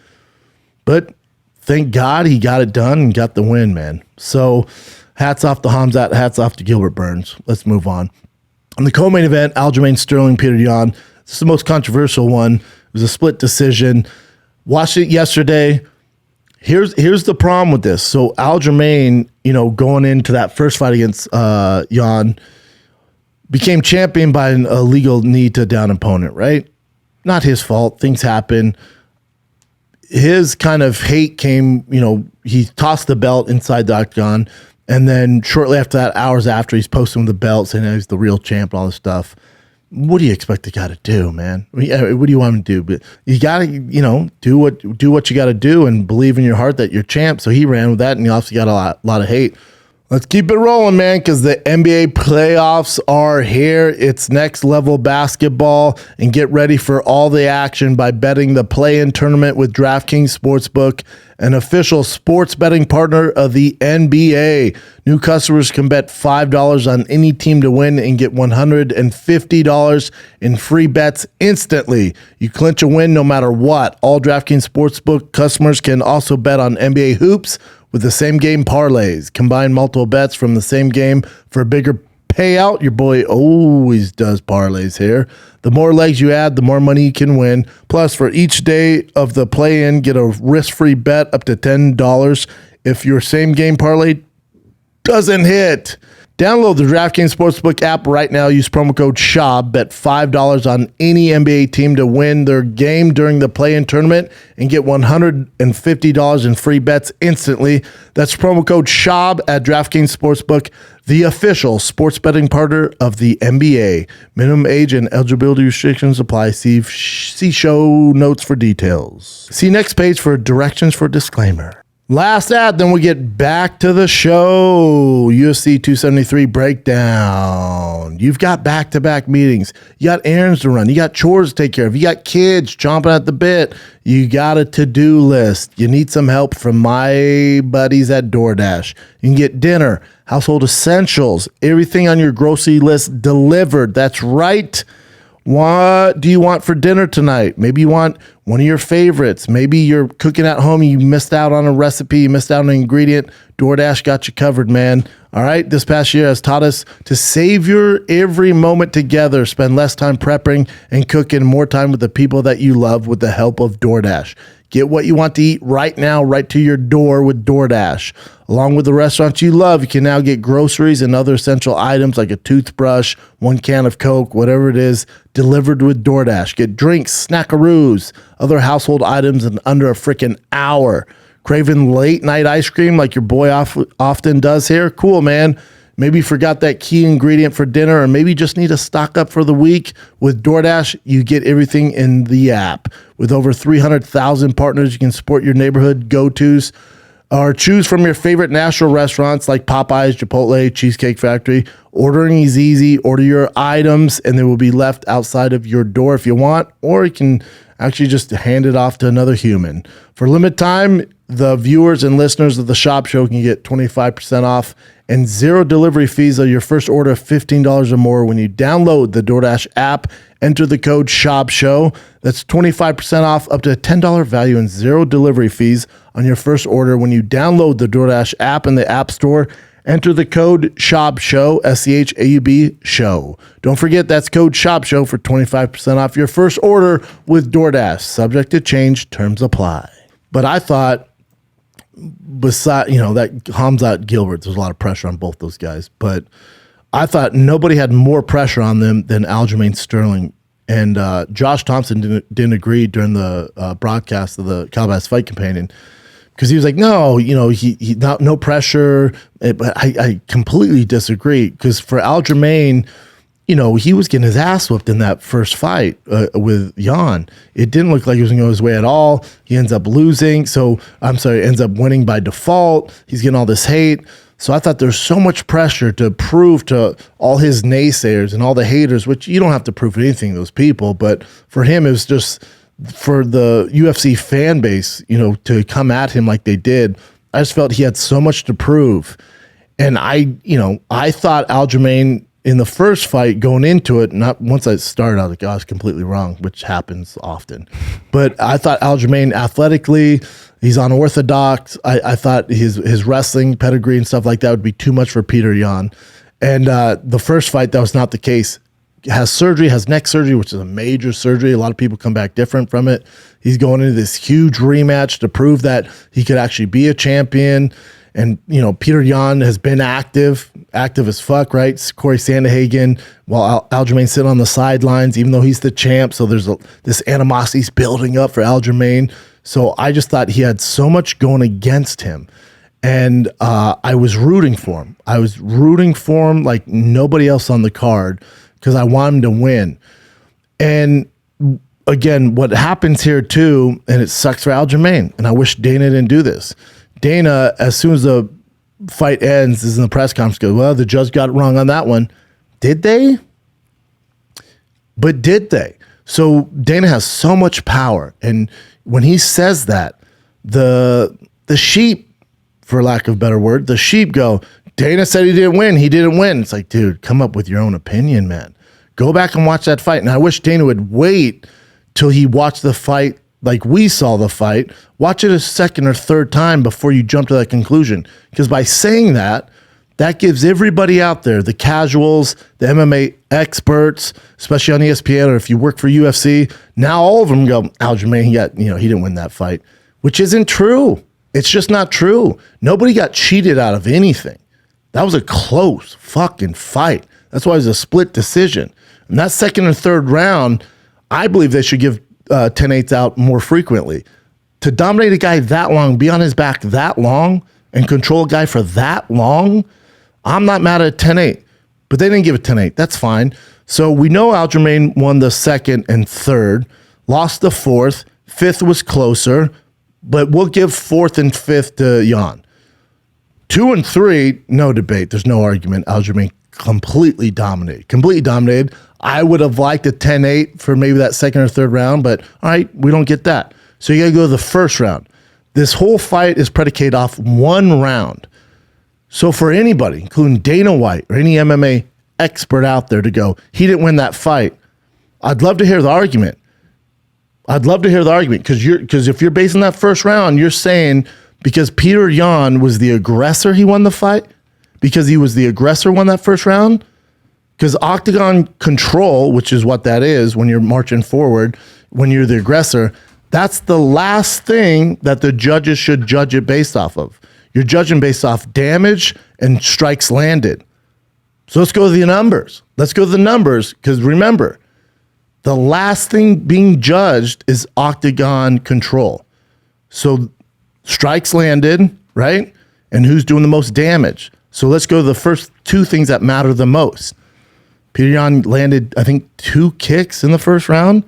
But thank God he got it done and got the win, man. So hats off to Khamzat, hats off to Gilbert Burns. Let's move on. On the co-main event, Aljamain Sterling, Petr Yan. This is the most controversial one. It was a split decision. Watched it yesterday. Here's the problem with this. So Aljamain, going into that first fight against Yan, became champion by an illegal knee to down opponent, right? Not his fault. Things happen. His kind of hate came, he tossed the belt inside the octagon. And then shortly after that, hours after, he's posting the belt saying he's the real champ and all this stuff. What do you expect the guy to do, man? What do you want him to do? But you got to, do what you got to do and believe in your heart that you're champ. So he ran with that, and he obviously got a lot of hate. Let's keep it rolling, man, because the NBA playoffs are here. It's next level basketball, and get ready for all the action by betting the play-in tournament with DraftKings Sportsbook, an official sports betting partner of the NBA. New customers can bet $5 on any team to win and get $150 in free bets instantly. You clinch a win no matter what. All DraftKings Sportsbook customers can also bet on NBA hoops with the same game parlays. Combine multiple bets from the same game for a bigger payout. Your boy always does parlays here. The more legs you add, the more money you can win. Plus, for each day of the play-in, get a risk-free bet up to $10 if your same-game parlay doesn't hit. Download the DraftKings Sportsbook app right now. Use promo code Schaub. Bet $5 on any NBA team to win their game during the play-in tournament and get $150 in free bets instantly. That's promo code Schaub at DraftKings Sportsbook, the official sports betting partner of the NBA. Minimum age and eligibility restrictions apply. See show notes for details. See next page for directions for disclaimer. Last ad, then we get back to the show. UFC 273 breakdown. You've got back-to-back meetings. You got errands to run. You got chores to take care of. You got kids chomping at the bit. You got a to-do list. You need some help from my buddies at DoorDash. You can get dinner, household essentials, everything on your grocery list delivered. That's right. What do you want for dinner tonight? Maybe you want one of your favorites. Maybe you're cooking at home. You missed out on a recipe. You missed out on an ingredient. DoorDash got you covered, man. All right. This past year has taught us to savor every moment together. Spend less time prepping and cooking, more time with the people that you love with the help of DoorDash. Get what you want to eat right now, right to your door with DoorDash. Along with the restaurants you love, you can now get groceries and other essential items like a toothbrush, 1 can of Coke, whatever it is, delivered with DoorDash. Get drinks, snackaroos, other household items in under a freaking hour. Craving late night ice cream like your boy often does here? Cool, man. Maybe you forgot that key ingredient for dinner, or maybe you just need to stock up for the week. With DoorDash, you get everything in the app. With over 300,000 partners, you can support your neighborhood go-tos or choose from your favorite national restaurants like Popeyes, Chipotle, Cheesecake Factory. Ordering is easy. Order your items, and they will be left outside of your door if you want, or you can actually just hand it off to another human. For limited time, the viewers and listeners of the Shop Show can get 25% off and 0 delivery fees on your first order of $15 or more when you download the DoorDash app. Enter the code SHOPSHOW. That's 25% off up to a $10 value and 0 delivery fees on your first order when you download the DoorDash app in the App Store. Enter the code SHOPSHOW, SCHAUB show. Don't forget that's code SHOPSHOW for 25% off your first order with DoorDash. Subject to change, terms apply. But I thought, beside, that Khamzat Gilbert, there's a lot of pressure on both those guys, but I thought nobody had more pressure on them than Aljamain Sterling. And Josh Thompson didn't agree during the broadcast of the Calabas Fight Companion, because he was like, no, he no pressure. But I completely disagree, because for Aljamain, he was getting his ass whooped in that first fight with Yan. It didn't look like he was going to go his way at all. He ends up losing. Ends up winning by default. He's getting all this hate. So I thought there's so much pressure to prove to all his naysayers and all the haters, which you don't have to prove anything to those people. But for him, it was just for the UFC fan base, to come at him like they did. I just felt he had so much to prove. And I thought Aljamain, in the first fight going into it, not once I started, I was like, I was completely wrong, which happens often. But I thought Aljamain athletically, he's unorthodox. I thought his wrestling pedigree and stuff like that would be too much for Petr Yan. And the first fight, that was not the case. Has neck surgery, which is a major surgery. A lot of people come back different from it. He's going into this huge rematch to prove that he could actually be a champion. And, Petr Yan has been active as fuck, right? Corey Sandhagen, while Aljamain's sitting on the sidelines, even though he's the champ. So there's this animosity's building up for Aljamain. So I just thought he had so much going against him. And I was rooting for him. I was rooting for him like nobody else on the card, because I want him to win. And again, what happens here too, and it sucks for Aljamain, and I wish Dana didn't do this. Dana, as soon as the fight ends, is in the press conference, goes, well, the judge got it wrong on that one. Did they? But did they? So Dana has so much power. And when he says that, the sheep, for lack of a better word, the sheep go, Dana said he didn't win. He didn't win. It's like, dude, come up with your own opinion, man. Go back and watch that fight. And I wish Dana would wait till he watched the fight like we saw the fight. Watch it a second or third time before you jump to that conclusion. Because by saying that, that gives everybody out there, the casuals, the MMA experts, especially on ESPN, or if you work for UFC, now all of them go, Aljamain, he didn't win that fight, which isn't true. It's just not true. Nobody got cheated out of anything. That was a close fucking fight. That's why it was a split decision. And that second or third round, I believe they should give 10-8s out more frequently. To dominate a guy that long, be on his back that long, and control a guy for that long, I'm not mad at 10-8. But they didn't give it 10-8. That's fine. So we know Aljamain won the second and third, lost the fourth. Fifth was closer, but we'll give fourth and fifth to Yan. 2 and 3, no debate. There's no argument. Aljamain completely dominated. I would have liked a 10-8 for maybe that second or third round, but all right, we don't get that. So you got to go to the first round. This whole fight is predicated off one round. So for anybody, including Dana White or any MMA expert out there to go, he didn't win that fight, I'd love to hear the argument. Because if you're basing that first round, you're saying because Petr Yan was the aggressor, he won the fight? Because he was the aggressor, won that first round? Because octagon control, which is what that is when you're marching forward, when you're the aggressor, that's the last thing that the judges should judge it based off of. You're judging based off damage and strikes landed. So let's go to the numbers. Because remember, the last thing being judged is octagon control. So strikes landed, right? And who's doing the most damage? So let's go to the first two things that matter the most. Petr Yan landed, I think, 2 kicks in the first round.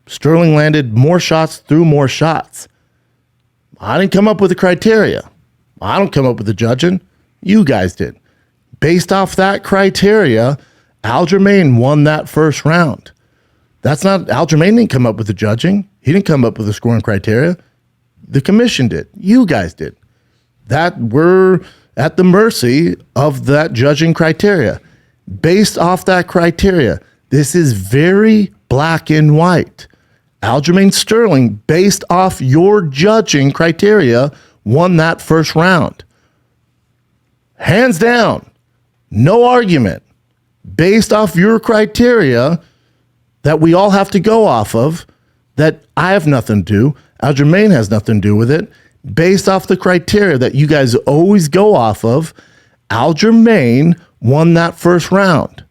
Sterling landed more shots, threw more shots. I didn't come up with the criteria. I don't come up with the judging. You guys did. Based off that criteria, Aljamain won that first round. Aljamain didn't come up with the judging. He didn't come up with the scoring criteria. The commission did. You guys did. That we're at the mercy of that judging criteria. Based off that criteria, this is very black and white. Aljamain Sterling, based off your judging criteria, won that first round. Hands down. No argument. Based off your criteria that we all have to go off of, that I have nothing to do, Aljamain has nothing to do with it, based off the criteria that you guys always go off of, Aljamain won that first round.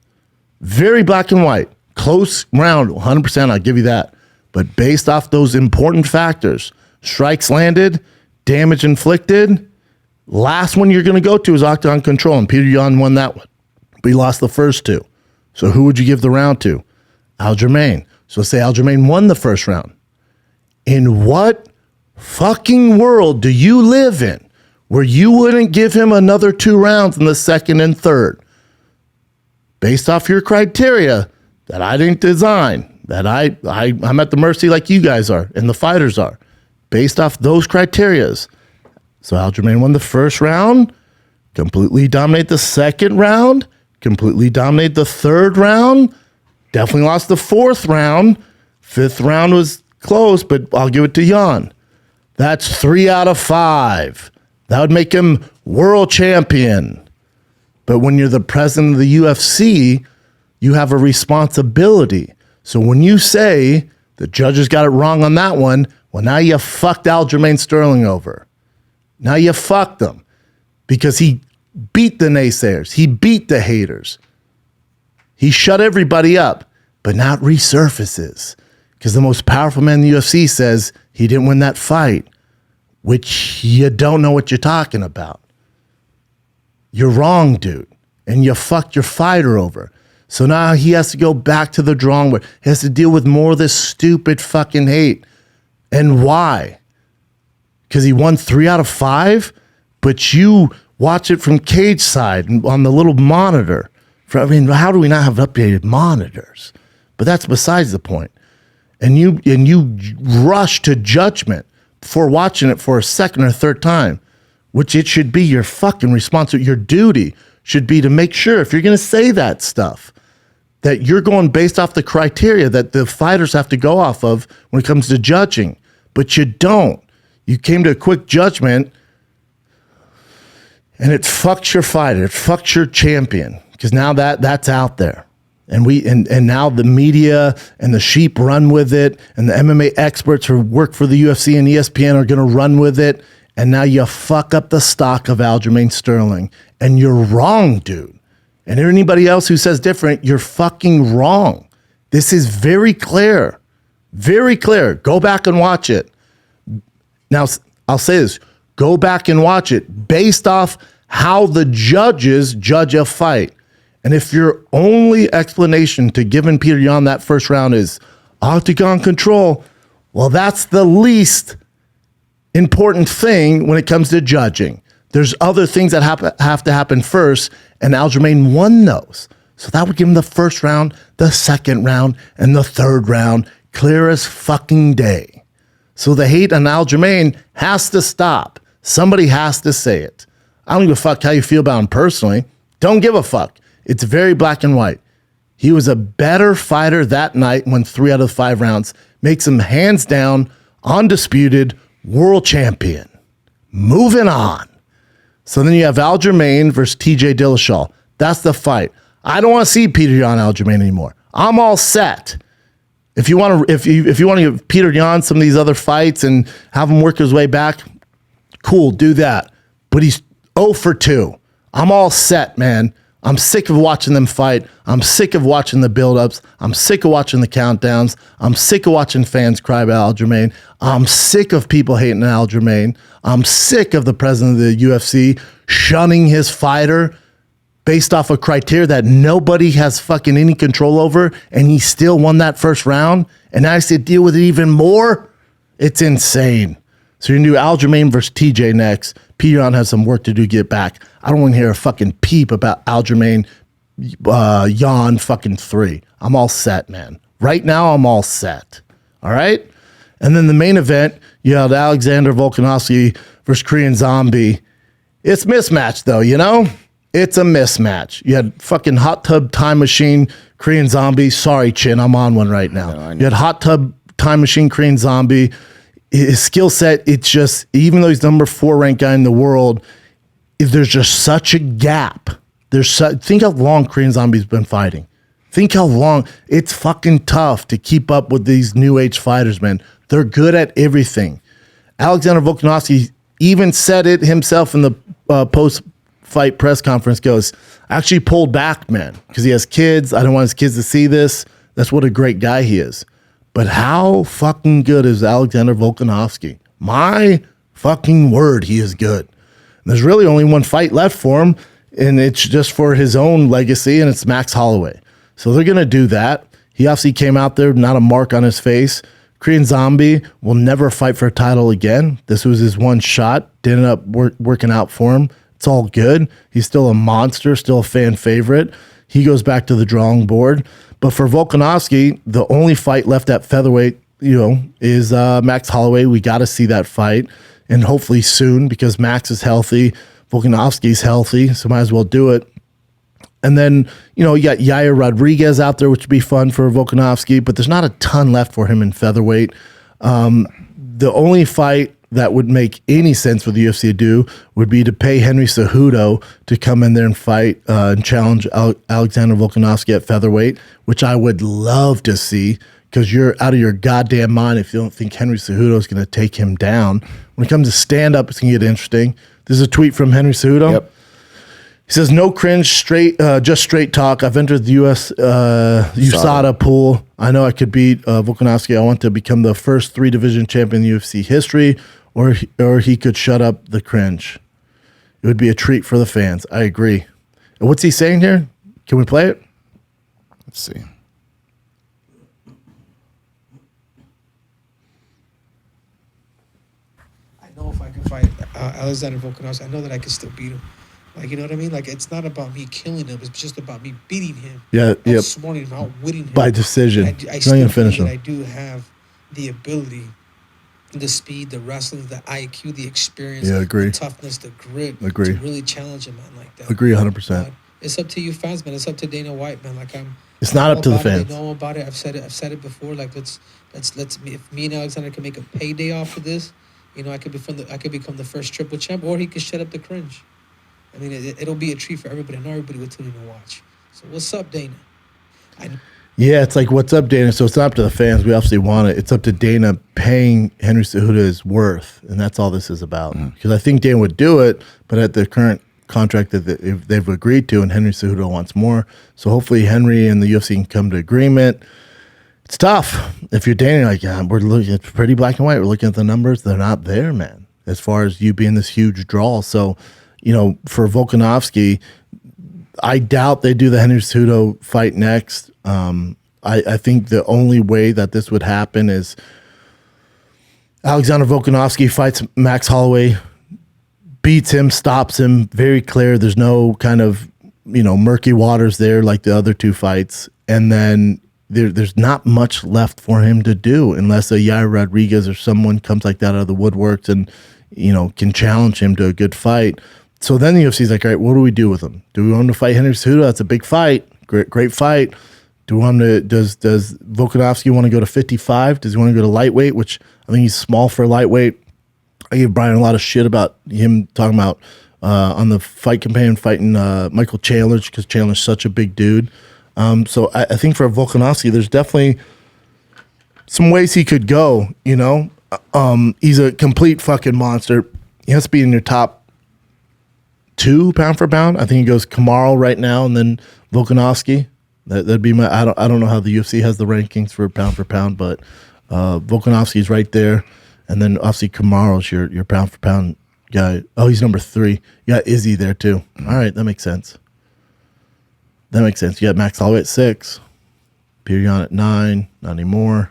Very black and white. Close round, 100%, I'll give you that. But based off those important factors, strikes landed, damage inflicted, last one you're going to go to is octagon control, and Petr Yan won that one. But he lost the first two. So who would you give the round to? Aljamain. So say Aljamain won the first round. In what fucking world do you live in where you wouldn't give him another 2 rounds in the second and third? Based off your criteria that I didn't design, that I'm at the mercy like you guys are and the fighters are. Based off those criterias. So Aljamain won the first round, completely dominated the second round, completely dominated the third round, definitely lost the fourth round. Fifth round was close, but I'll give it to Yan. That's 3 out of 5. That would make him world champion. But when you're the president of the UFC, you have a responsibility. So when you say the judges got it wrong on that one, well, now you fucked Aljamain Sterling over. Now you fucked him because he beat the naysayers. He beat the haters. He shut everybody up, but not resurfaces. Because the most powerful man in the UFC says he didn't win that fight, which you don't know what you're talking about. You're wrong, dude. And you fucked your fighter over. So now he has to go back to the drawing board. He has to deal with more of this stupid fucking hate. And why? Because he won 3 out of 5, but you watch it from cage side on the little monitor. I mean, how do we not have updated monitors? But that's besides the point. And you rush to judgment before watching it for a second or third time, which it should be your fucking responsibility. Your duty should be to make sure if you're going to say that stuff, that you're going based off the criteria that the fighters have to go off of when it comes to judging. But you don't. You came to a quick judgment, And it fucks your fighter. It fucks your champion. Because now that's out there. And now the media and the sheep run with it. And the MMA experts who work for the UFC and ESPN are going to run with it. And now you fuck up the stock of Aljamain Sterling. And you're wrong, dude. And anybody else who says different, you're fucking wrong. This is very clear. Very clear. Go back and watch it. Now, I'll say this. Go back and watch it based off how the judges judge a fight. And if your only explanation to giving Petr Yan that first round is octagon control, well, that's the least important thing when it comes to judging. There's other things that have to happen first, and Aljamain won those. So that would give him the first round, the second round, and the third round, clear as fucking day. So the hate on Aljamain has to stop. Somebody has to say it. I don't give a fuck how you feel about him personally. Don't give a fuck. It's very black and white. He was a better fighter that night, won 3 out of 5 rounds, makes him hands down, undisputed world champion. Moving on. So then you have Aljamain versus TJ Dillashaw. That's the fight. I don't want to see Petr Yan Aljamain anymore. I'm all set. If you want to, if you want to give Petr Yan some of these other fights and have him work his way back, cool, do that. But he's 0 for 2. I'm all set, man. I'm sick of watching them fight. I'm sick of watching the build-ups. I'm sick of watching the countdowns. I'm sick of watching fans cry about Aljamain. I'm sick of people hating Aljamain. I'm sick of the president of the UFC shunning his fighter based off a criteria that nobody has fucking any control over, and he still won that first round, and now I have to deal with it even more? It's insane. So you're going to do Aljamain versus TJ next. Petr Yan has some work to do to get back. I don't want to hear a fucking peep about Aljamain Yan fucking 3. I'm all set, man. Right now, I'm all set. All right? And then the main event, you had Alexander Volkanovski versus Korean Zombie. It's mismatched, though, you know? It's a mismatch. You had fucking hot tub time machine Korean Zombie. Sorry, Chin, I'm on one right now. No, you had hot tub time machine Korean Zombie. His skill set, it's just, even though he's number 4 ranked guy in the world, there's just such a gap. Think how long Korean Zombie's been fighting. Think how long. It's fucking tough to keep up with these new age fighters, man. They're good at everything. Alexander Volkanovski even said it himself in the post-fight press conference, goes, I actually pulled back, man, because he has kids. I don't want his kids to see this. That's what a great guy he is. But how fucking good is Alexander Volkanovski? My fucking word, he is good. And there's really only one fight left for him, and it's just for his own legacy, and it's Max Holloway. So they're going to do that. He obviously came out there, not a mark on his face. Korean Zombie will never fight for a title again. This was his one shot. Didn't end up working out for him. It's all good. He's still a monster, still a fan favorite. He goes back to the drawing board. But for Volkanovski, the only fight left at featherweight, is Max Holloway. We got to see that fight, and hopefully soon, because Max is healthy, Volkanovski's healthy, so might as well do it. And then, you got Yair Rodriguez out there, which would be fun for Volkanovski, but there's not a ton left for him in featherweight. The only fight that would make any sense for the UFC to do would be to pay Henry Cejudo to come in there and fight and challenge Alexander Volkanovski at featherweight, which I would love to see, because you're out of your goddamn mind if you don't think Henry Cejudo is going to take him down. When it comes to stand-up, it's going to get interesting. This is a tweet from Henry Cejudo. Yep. He says, no cringe, just straight talk. I've entered the USADA pool. I know I could beat Volkanovski. I want to become the first 3-division champion in UFC history, or he could shut up the cringe. It would be a treat for the fans. I agree. And what's he saying here? Can we play it? Let's see. I know if I can fight Alexander Volkanovski, I know that I can still beat him. Like, you know what I mean? Like, it's not about me killing him. It's just about me beating him. Yeah, yeah. Outsmarting him, outwitting him. By decision. I still finish him. I do have the ability, the speed, the wrestling, the IQ, the experience, agree. The toughness, the grit to really challenge a man like that. Agree 100%. It's up to you fans, man. It's up to Dana White, man. Like, it's not up to the fans. They know about it. I've said it before. Like, let's if me and Alexander can make a payday off of this, I could become the first triple champ, or he could shut up the cringe. I mean, it'll be a treat for everybody, and everybody will tune in and watch. So what's up, Dana? Yeah, it's like, what's up, Dana? So it's not up to the fans. We obviously want it. It's up to Dana paying Henry Cejudo his worth, and that's all this is about. Because I think Dana would do it, but at the current contract that they've agreed to, and Henry Cejudo wants more. So hopefully Henry and the UFC can come to agreement. It's tough. If you're Dana, like, yeah, we're looking, it's pretty black and white. We're looking at the numbers. They're not there, man, as far as you being this huge draw. So, for Volkanovski, I doubt they do the Henry Cejudo fight next. I think the only way that this would happen is Alexander Volkanovski fights Max Holloway, beats him, stops him, very clear. There's no kind of, murky waters there like the other two fights. And then there's not much left for him to do unless a Yair Rodriguez or someone comes like that out of the woodworks and, can challenge him to a good fight. So then the UFC's like, all right, what do we do with him? Do we want him to fight Henry Cejudo? That's a big fight. Great fight. Do we want him to, does Volkanovski want to go to 55? Does he want to go to lightweight, which I think he's small for lightweight? I gave Brian a lot of shit about him talking about on the fight campaign fighting Michael Chandler, because Chandler's such a big dude. So I think for Volkanovski, there's definitely some ways he could go, He's a complete fucking monster. He has to be in your top 2 pound for pound. I think he goes Kamaru right now and then Volkanovski. That'd be my. I don't know how the UFC has the rankings for pound, but Volkanovski's right there, and then obviously Kamaru's your pound for pound guy. Oh, he's number 3. You got Izzy there too. All right, that makes sense. You got Max Holloway at 6, Petr Yan at 9. Not anymore.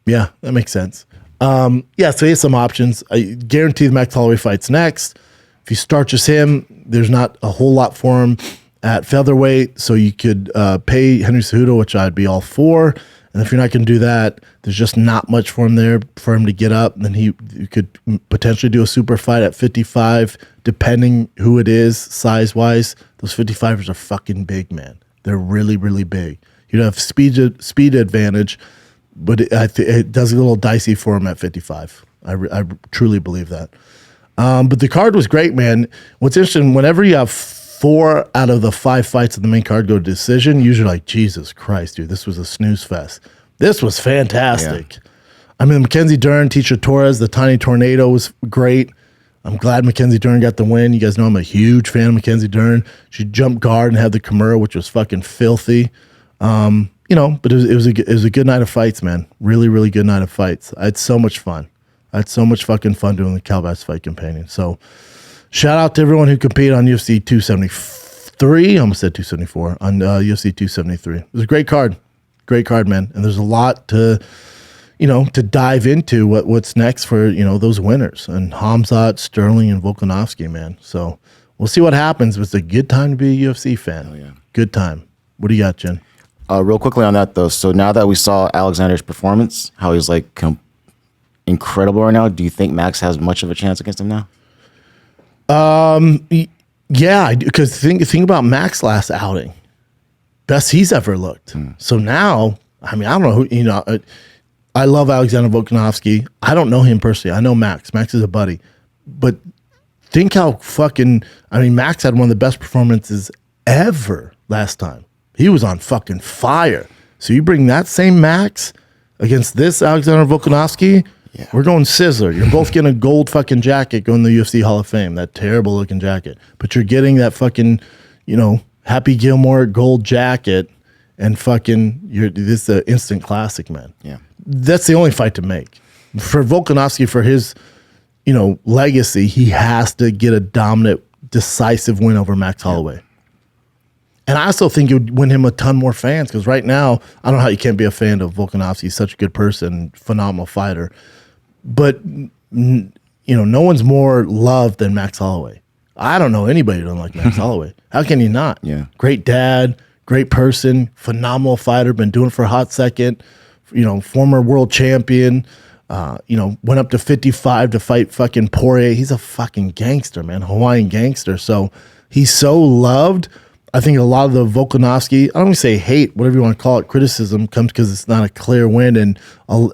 Yeah, that makes sense. So he has some options. I guarantee the Max Holloway fight's next. If you start just him, there's not a whole lot for him at featherweight, so you could pay Henry Cejudo, which I'd be all for. And if you're not going to do that, there's just not much for him there for him to get up. And then you could potentially do a super fight at 55, depending who it is, size-wise. Those 55ers are fucking big, man. They're really, really big. You'd have speed advantage, but it does a little dicey for him at 55. I truly believe that. But the card was great, man. What's interesting, whenever you have 4 out of the 5 fights of the main card go to decision, usually like, Jesus Christ, dude, this was a snooze fest. This was fantastic. Yeah. I mean, Mackenzie Dern, Teacher Torres, the Tiny Tornado was great. I'm glad Mackenzie Dern got the win. You guys know I'm a huge fan of Mackenzie Dern. She jumped guard and had the Kimura, which was fucking filthy. But it was a good night of fights, man. Really, really good night of fights. I had so much fun. I had so much fucking fun doing the Calvas Fight Companion. So shout out to everyone who competed on UFC 273. I almost said 274. On UFC 273. It was a great card. Great card, man. And there's a lot to dive into what's next for, those winners. And Khamzat, Sterling, and Volkanovski, man. So we'll see what happens. It's a good time to be a UFC fan. Oh, yeah. Good time. What do you got, Jen? Real quickly on that, though. So now that we saw Alexander's performance, how he's like incredible right now, do you think Max has much of a chance against him now? Yeah, because think about Max's last outing, best he's ever looked. So now, I mean, I don't know who, I love Alexander Volkanovski. I don't know him personally. I know Max. Max is a buddy, but think how Max had one of the best performances ever last time. He was on fucking fire. So you bring that same Max against this Alexander Volkanovski. Yeah. We're going Sizzler. You're both getting a gold fucking jacket going to the UFC Hall of Fame, that terrible looking jacket. But you're getting that fucking, Happy Gilmore gold jacket and fucking, this is an instant classic, man. Yeah. That's the only fight to make. For Volkanovski, for his, legacy, he has to get a dominant, decisive win over Max Holloway. And I also think it would win him a ton more fans, because right now, I don't know how you can't be a fan of Volkanovski. He's such a good person, phenomenal fighter. But, no one's more loved than Max Holloway. I don't know anybody who doesn't like Max Holloway. How can you not? Yeah. Great dad, great person, phenomenal fighter, been doing it for a hot second, former world champion, went up to 55 to fight fucking Poirier. He's a fucking gangster, man, Hawaiian gangster. So he's so loved, I think a lot of the Volkanovski, I don't want to say hate, whatever you want to call it, criticism comes because it's not a clear win, and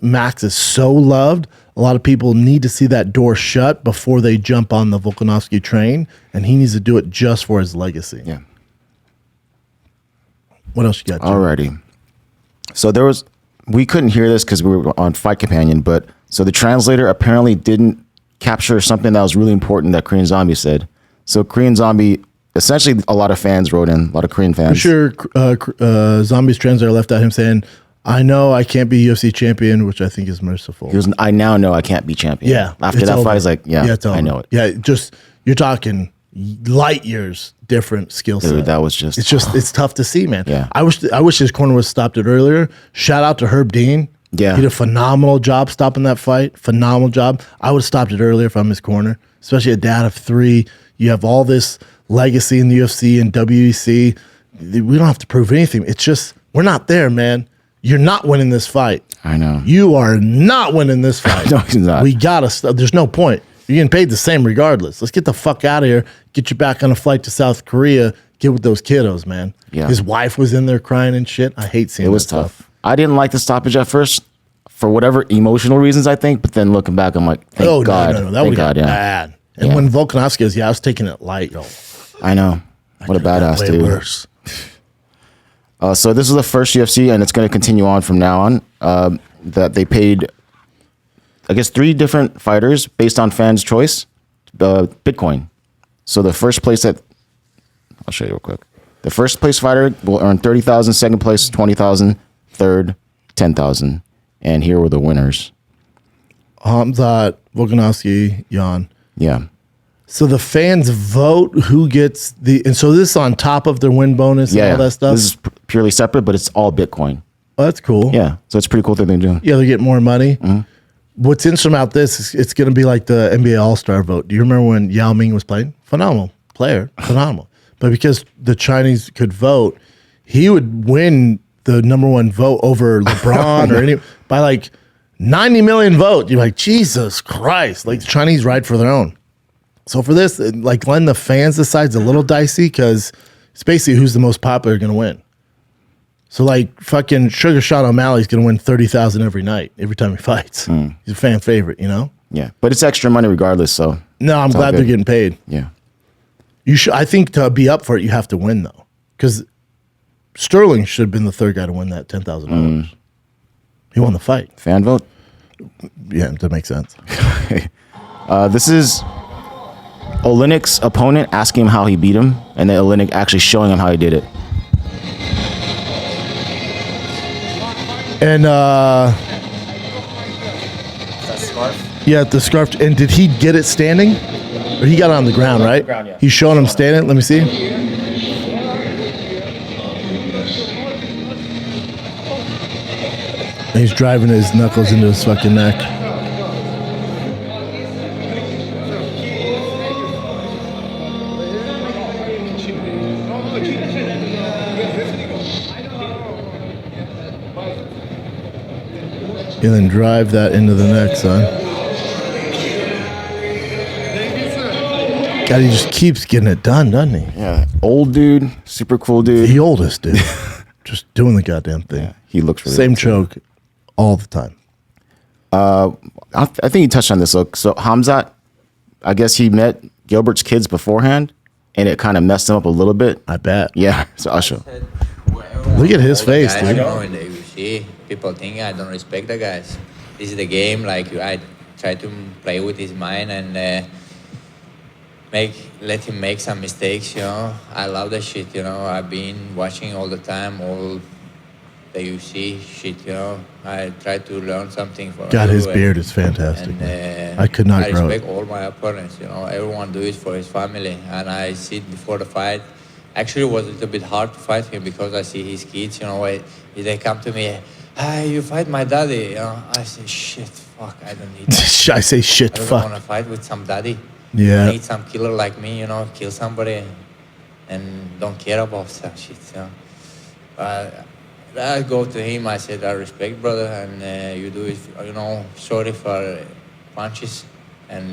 Max is so loved. A lot of people need to see that door shut before they jump on the Volkanovski train, and he needs to do it just for his legacy. Yeah. What else you got, Jim? Alrighty. So we couldn't hear this because we were on Fight Companion, but so the translator apparently didn't capture something that was really important that Korean Zombie said. So Korean Zombie, essentially a lot of fans wrote in, a lot of Korean fans. I'm sure Zombie's translator left out him saying, I know I can't be UFC champion, which I think is merciful. He was, I now know I can't be champion. Yeah. After that fight, he's like, it's over. I know it. Yeah, just, you're talking light years different skill set. Dude, that was just... It's tough to see, man. Yeah. I wish his corner was stopped it earlier. Shout out to Herb Dean. Yeah. He did a phenomenal job stopping that fight. Phenomenal job. I would have stopped it earlier if I'm his corner, especially a dad of 3. You have all this legacy in the UFC and WEC. We don't have to prove anything. It's just, we're not there, man. You're not winning this fight. I know. You are not winning this fight. No, he's not. We gotta. There's no point. You're getting paid the same regardless. Let's get the fuck out of here. Get you back on a flight to South Korea. Get with those kiddos, man. Yeah. His wife was in there crying and shit. I hate seeing It was that tough. stuff. I didn't like the stoppage at first for whatever emotional reasons, I think. But then looking back, I'm like, thank God. No. That Thank would God, got bad. And Yeah. when Volkanovski goes, I was taking it light. I know. What a badass way dude. worse. So this is the first UFC, and it's going to continue on from now on. That they paid, I guess, 3 different fighters based on fans' choice, Bitcoin. So the first place I'll show you real quick. The first place fighter will earn 30,000. Second place 20,000. Third 10,000. And here were the winners. Khamzat, Volkanovski, Yan. Yeah. So the fans vote who gets and so this is on top of their win bonus and all that stuff? This is purely separate, but it's all Bitcoin. Oh, that's cool. Yeah. So it's pretty cool thing they're doing. Yeah, they get more money. What's interesting about this is it's going to be like the NBA All-Star vote. Do you remember when Yao Ming was playing? Phenomenal player, phenomenal. But because the Chinese could vote, he would win the number 1 vote over LeBron or any by like 90 million votes. You're like, Jesus Christ. Like the Chinese ride for their own. So for this, like letting the fans decide is a little dicey because it's basically who's the most popular going to win. So like fucking Sugar Sean O'Malley's going to win 30,000 every night, every time he fights. He's a fan favorite, you know? Yeah. But it's extra money regardless. So No, I'm glad they're getting paid. yeah. You should. I think to be up for it, you have to win though, because Sterling should have been the third guy to win that $10,000. He won the fight. Fan vote. Yeah, that makes sense. This is Olynyk's opponent asking him how he beat him, and then Olynyk actually showing him how he did it. And yeah, the scarf. And did he get it standing, or he got it on the ground? Right. ground, yeah. He's showing him standing. Let me see. And he's driving his knuckles into his fucking neck. And then drive that into the neck, son. God, he just keeps getting it done, doesn't he? Yeah. Old dude, super cool dude. The oldest dude. Just doing the goddamn thing. Yeah, he looks really Same good, too. choke all the time. I think you touched on this. So Khamzat, I guess he met Gilbert's kids beforehand, and it kind of messed him up a little bit. I bet. Yeah. So I'll show. Look at his All the face, guys, dude. you know, in the UFC, people think I don't respect the guys. This is the game. Like I try to play with his mind and let him make some mistakes. You know, I love that shit. You know, I've been watching all the time, all the UFC shit. You know, I try to learn something from. God, you his and- beard is fantastic. And, I could not I grow respect it. all my opponents. You know, everyone do it for his family, and I see it before the fight. Actually, it was a little bit hard to fight him because I see his kids. You know, they come to me, "Hey, you fight my daddy." You know, I say, "Shit, fuck, I don't need that. I say shit, I don't fuck. want to fight with some daddy. Yeah. I need some killer like me. You know, kill somebody, and don't care about some shit." You know, I go to him. I said, "I respect, brother, and you do it. You know, sorry for punches, and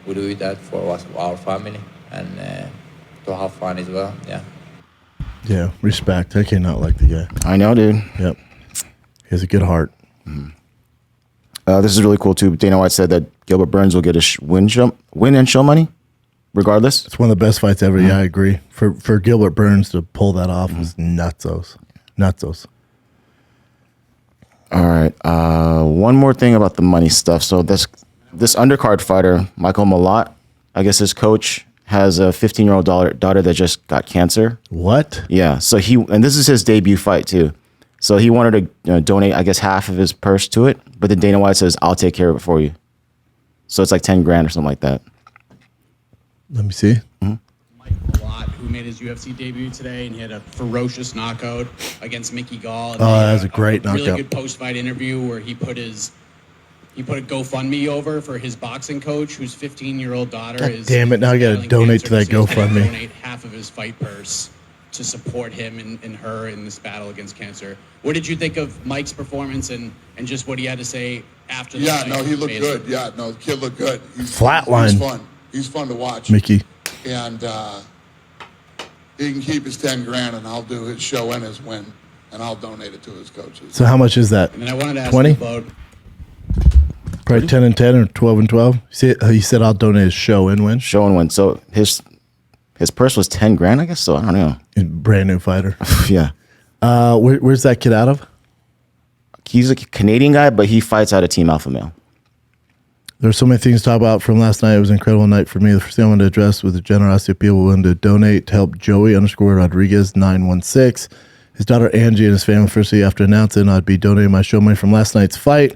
we do that for our family and to have fun as well." Yeah. Yeah, respect. I cannot like the guy. I know, dude. Yep. He has a good heart. This is really cool too. Dana White said that Gilbert Burns will get a win and show money, regardless. It's one of the best fights ever. Yeah, I agree. For Gilbert Burns to pull that off was nutsos. All right. One more thing about the money stuff. So this undercard fighter, Michael Malott, I guess his coach has a 15-year-old daughter that just got cancer. What? Yeah. So and this is his debut fight too. So he wanted to donate, I guess, half of his purse to it. But then Dana White says, "I'll take care of it for you." So it's like 10 grand or something like that. Let me see. Michael Malott, who made his UFC debut today, and he had a ferocious knockout against Mickey Gall. And that was a great knockout. Really good post-fight interview where he put a GoFundMe over for his boxing coach, whose 15-year-old daughter God is. damn it! Now I got to donate to that GoFundMe. Donate half of his fight purse to support him and her in this battle against cancer. What did you think of Mike's performance and just what he had to say after the fight? Yeah, no, he looked good. Yeah, no, the kid looked good. Flatline. He's fun. He's fun to watch. Mickey. And he can keep his 10 grand, and I'll do his show and his win, and I'll donate it to his coaches. So how much is that? And then I wanted to ask 20? you about. Probably 10 and 10 or 12 and 12. He said I'll donate his show and win. Show and win. So his purse was 10 grand, I guess. So I don't know. He's a brand new fighter. Yeah. Where's that kid out of? He's a Canadian guy, but he fights out of Team Alpha Male. There's so many things to talk about from last night. It was an incredible night for me. The first thing I wanted to address was the generosity of people willing to donate to help Joey_Rodriguez 916. His daughter Angie and his family, firstly, after announcing I'd be donating my show money from last night's fight.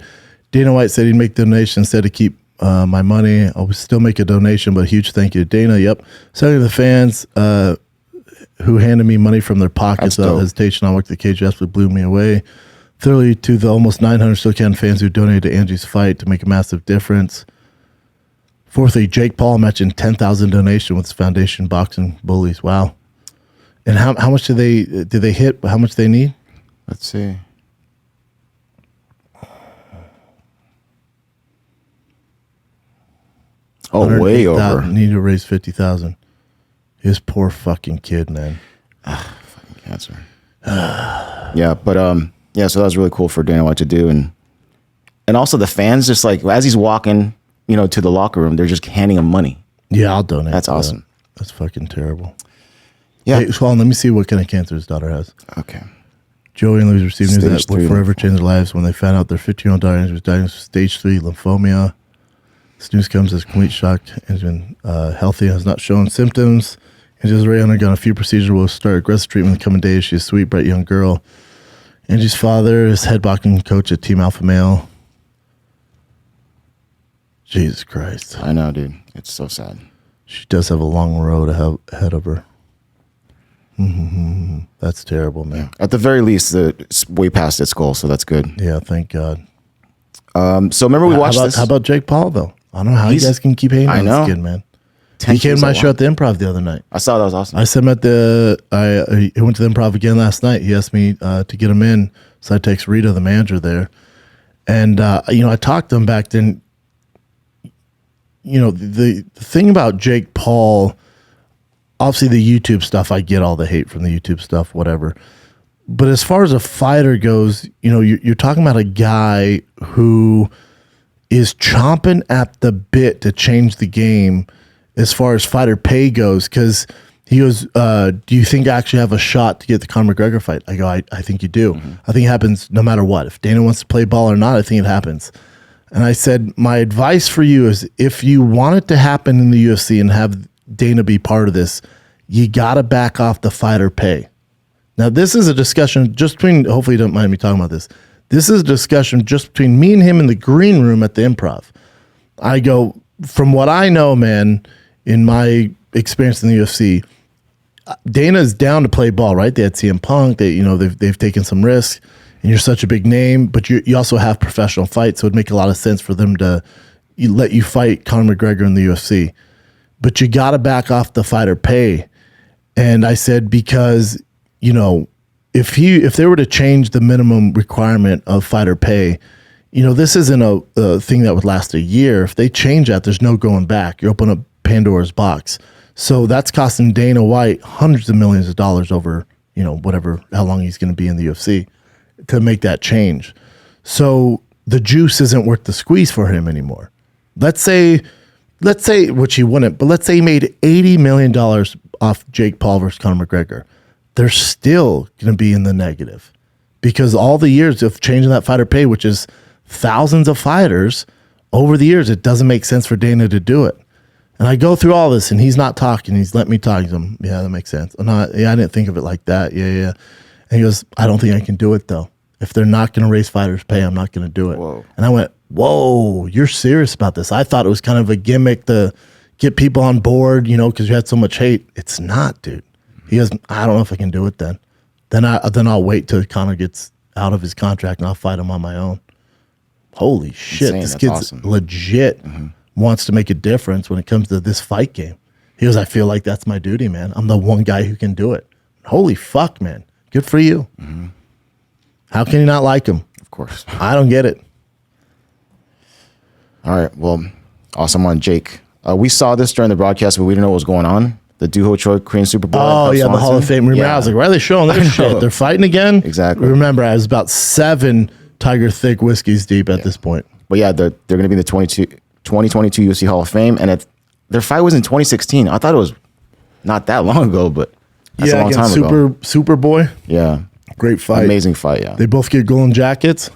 Dana White said he'd make the donation instead to keep my money. I'll still make a donation, but a huge thank you to Dana. Yep. Second to the fans who handed me money from their pockets without hesitation. I walked the cage, absolutely blew me away. Thirdly, to the almost 900 SoCal fans who donated to Angie's fight to make a massive difference. Fourthly, Jake Paul mentioned 10,000 donation with his foundation, Boxing Bullies. Wow. And how much did they hit? How much they need? Let's see. Oh, way over. Need to raise 50,000. His poor fucking kid, man. Fucking cancer. Yeah, but yeah, so that was really cool for Dana White to do, and also the fans just like as he's walking, to the locker room, they're just handing him money. Yeah, I'll donate. That's awesome. That. That's fucking terrible. Yeah. Hey, Swallow, let me see what kind of cancer his daughter has. Okay. Joey and Louise received news Stage that will 3 forever change their lives when they found out their 15-year-old daughter was diagnosed with stage 3 lymphoma. This news comes as complete shock and has been healthy and has not shown symptoms. And she's already undergone a few procedures. Will start aggressive treatment in the coming days. She's a sweet, bright young girl. Angie's father is head boxing coach at Team Alpha Male. Jesus Christ. I know, dude. It's so sad. She does have a long road ahead of her. That's terrible, man. At the very least, it's way past its goal, so that's good. Yeah, thank God. So remember we watched this. How about Jake Paul, though? I don't know how you guys can keep hating on this kid, man. He came to my show at the Improv the other night. I saw that was awesome. I said he went to the Improv again last night. He asked me to get him in, so I text Rita, the manager there, and I talked to him back then. The thing about Jake Paul, obviously the YouTube stuff, I get all the hate from the YouTube stuff, whatever. But as far as a fighter goes, you're talking about a guy who is chomping at the bit to change the game as far as fighter pay goes, because he goes, do you think I actually have a shot to get the Conor McGregor fight? I go, I think you do. I think it happens no matter what. If Dana wants to play ball or not, I think it happens. And I said, my advice for you is if you want it to happen in the UFC and have Dana be part of this, you got to back off the fighter pay. Now, this is a discussion just between, hopefully you don't mind me talking about this. This is a discussion just between me and him in the green room at the Improv. I go, from what I know, man, in my experience in the UFC, Dana's down to play ball, right? They had CM Punk. They've taken some risks, and you're such a big name, but you also have professional fights, so it'd make a lot of sense for them to let you fight Conor McGregor in the UFC. But you got to back off the fighter pay. And I said, because, if they were to change the minimum requirement of fighter pay, this isn't a thing that would last a year. If they change that, there's no going back. You open up Pandora's box. So that's costing Dana White hundreds of millions of dollars over whatever, how long he's going to be in the UFC, to make that change. So the juice isn't worth the squeeze for him anymore. Let's say, which he wouldn't, but let's say he made $80 million off Jake Paul versus Conor McGregor. They're still going to be in the negative because all the years of changing that fighter pay, which is thousands of fighters over the years, it doesn't make sense for Dana to do it. And I go through all this and he's not talking. He's let me talk to him. Yeah, that makes sense. I didn't think of it like that. Yeah. And he goes, I don't think I can do it though. If they're not going to raise fighters' pay, I'm not going to do it. Whoa. And I went, whoa, you're serious about this? I thought it was kind of a gimmick to get people on board, because you had so much hate. It's not, dude. He goes, I don't know if I can do it then. Then I'll wait till Conor gets out of his contract and I'll fight him on my own. Holy shit, this kid's awesome. legit wants to make a difference when it comes to this fight game. He goes, I feel like that's my duty, man. I'm the one guy who can do it. Holy fuck, man. Good for you. Mm-hmm. How can you not like him? Of course. I don't get it. All right. Well, awesome on Jake. We saw this during the broadcast, but we didn't know what was going on. The Duho Choi Korean Super Bowl. Oh, yeah, the Hall of Fame. Remember, I was like, why are they showing this shit? They're fighting again? Exactly. Remember, I was about 7 Tiger Thick whiskeys deep at this point. But yeah, they're going to be in the 2022 UFC Hall of Fame. And their fight was in 2016. I thought it was not that long ago, but that's a long time ago. Superboy. Yeah. Great fight. Amazing fight, yeah. They both get golden jackets.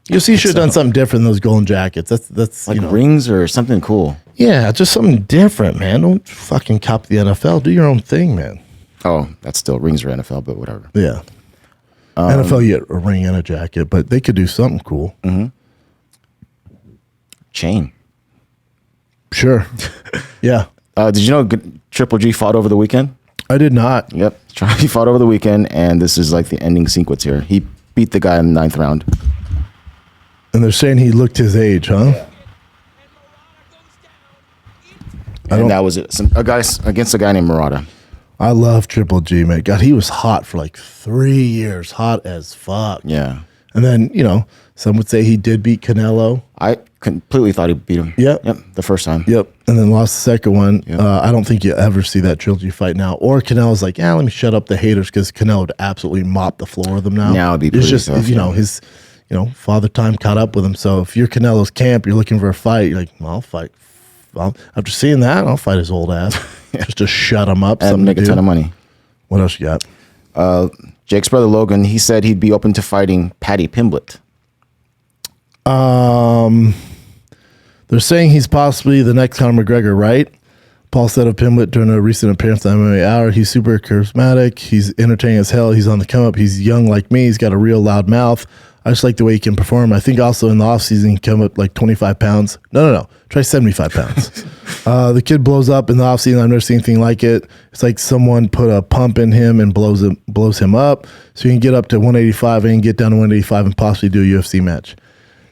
UFC should have done something different than those golden jackets. That's like rings or something cool. Yeah, just something different, man. Don't fucking copy the NFL. Do your own thing, man. Oh, that's still rings or NFL, but whatever. Yeah. NFL, you get a ring and a jacket, but they could do something cool. Mm-hmm. Chain. Sure. Yeah. Did you know Triple G fought over the weekend? I did not. Yep. He fought over the weekend, and this is like the ending sequence here. He beat the guy in the 9th round. And they're saying he looked his age, huh? Yeah. And that was it. A guy against a guy named Murata. I love Triple G, man. God, he was hot for like 3 years. Hot as fuck. Yeah. And then, some would say he did beat Canelo. I completely thought he beat him. Yep. The first time. Yep. And then lost the second one. Yep. I don't think you ever see that Trilogy fight now. Or Canelo's like, let me shut up the haters because Canelo would absolutely mop the floor with them now. Now it'd be it's just, tough, his, father time caught up with him. So if you're Canelo's camp, you're looking for a fight, you're like, well, I'll fight. After seeing that, I'll fight his old ass just to shut him up. And make a ton of money. What else you got? Jake's brother Logan, he said he'd be open to fighting Paddy Pimblett. They're saying he's possibly the next Conor McGregor, right? Paul said of Pimblett during a recent appearance on MMA Hour, he's super charismatic. He's entertaining as hell. He's on the come up. He's young like me. He's got a real loud mouth. I just like the way he can perform. I think also in the offseason, he can come up like 25 pounds. No. Try 75 pounds. The kid blows up in the offseason. I've never seen anything like it. It's like someone put a pump in him and blows him up. So he can get up to 185 and get down to 185 and possibly do a UFC match.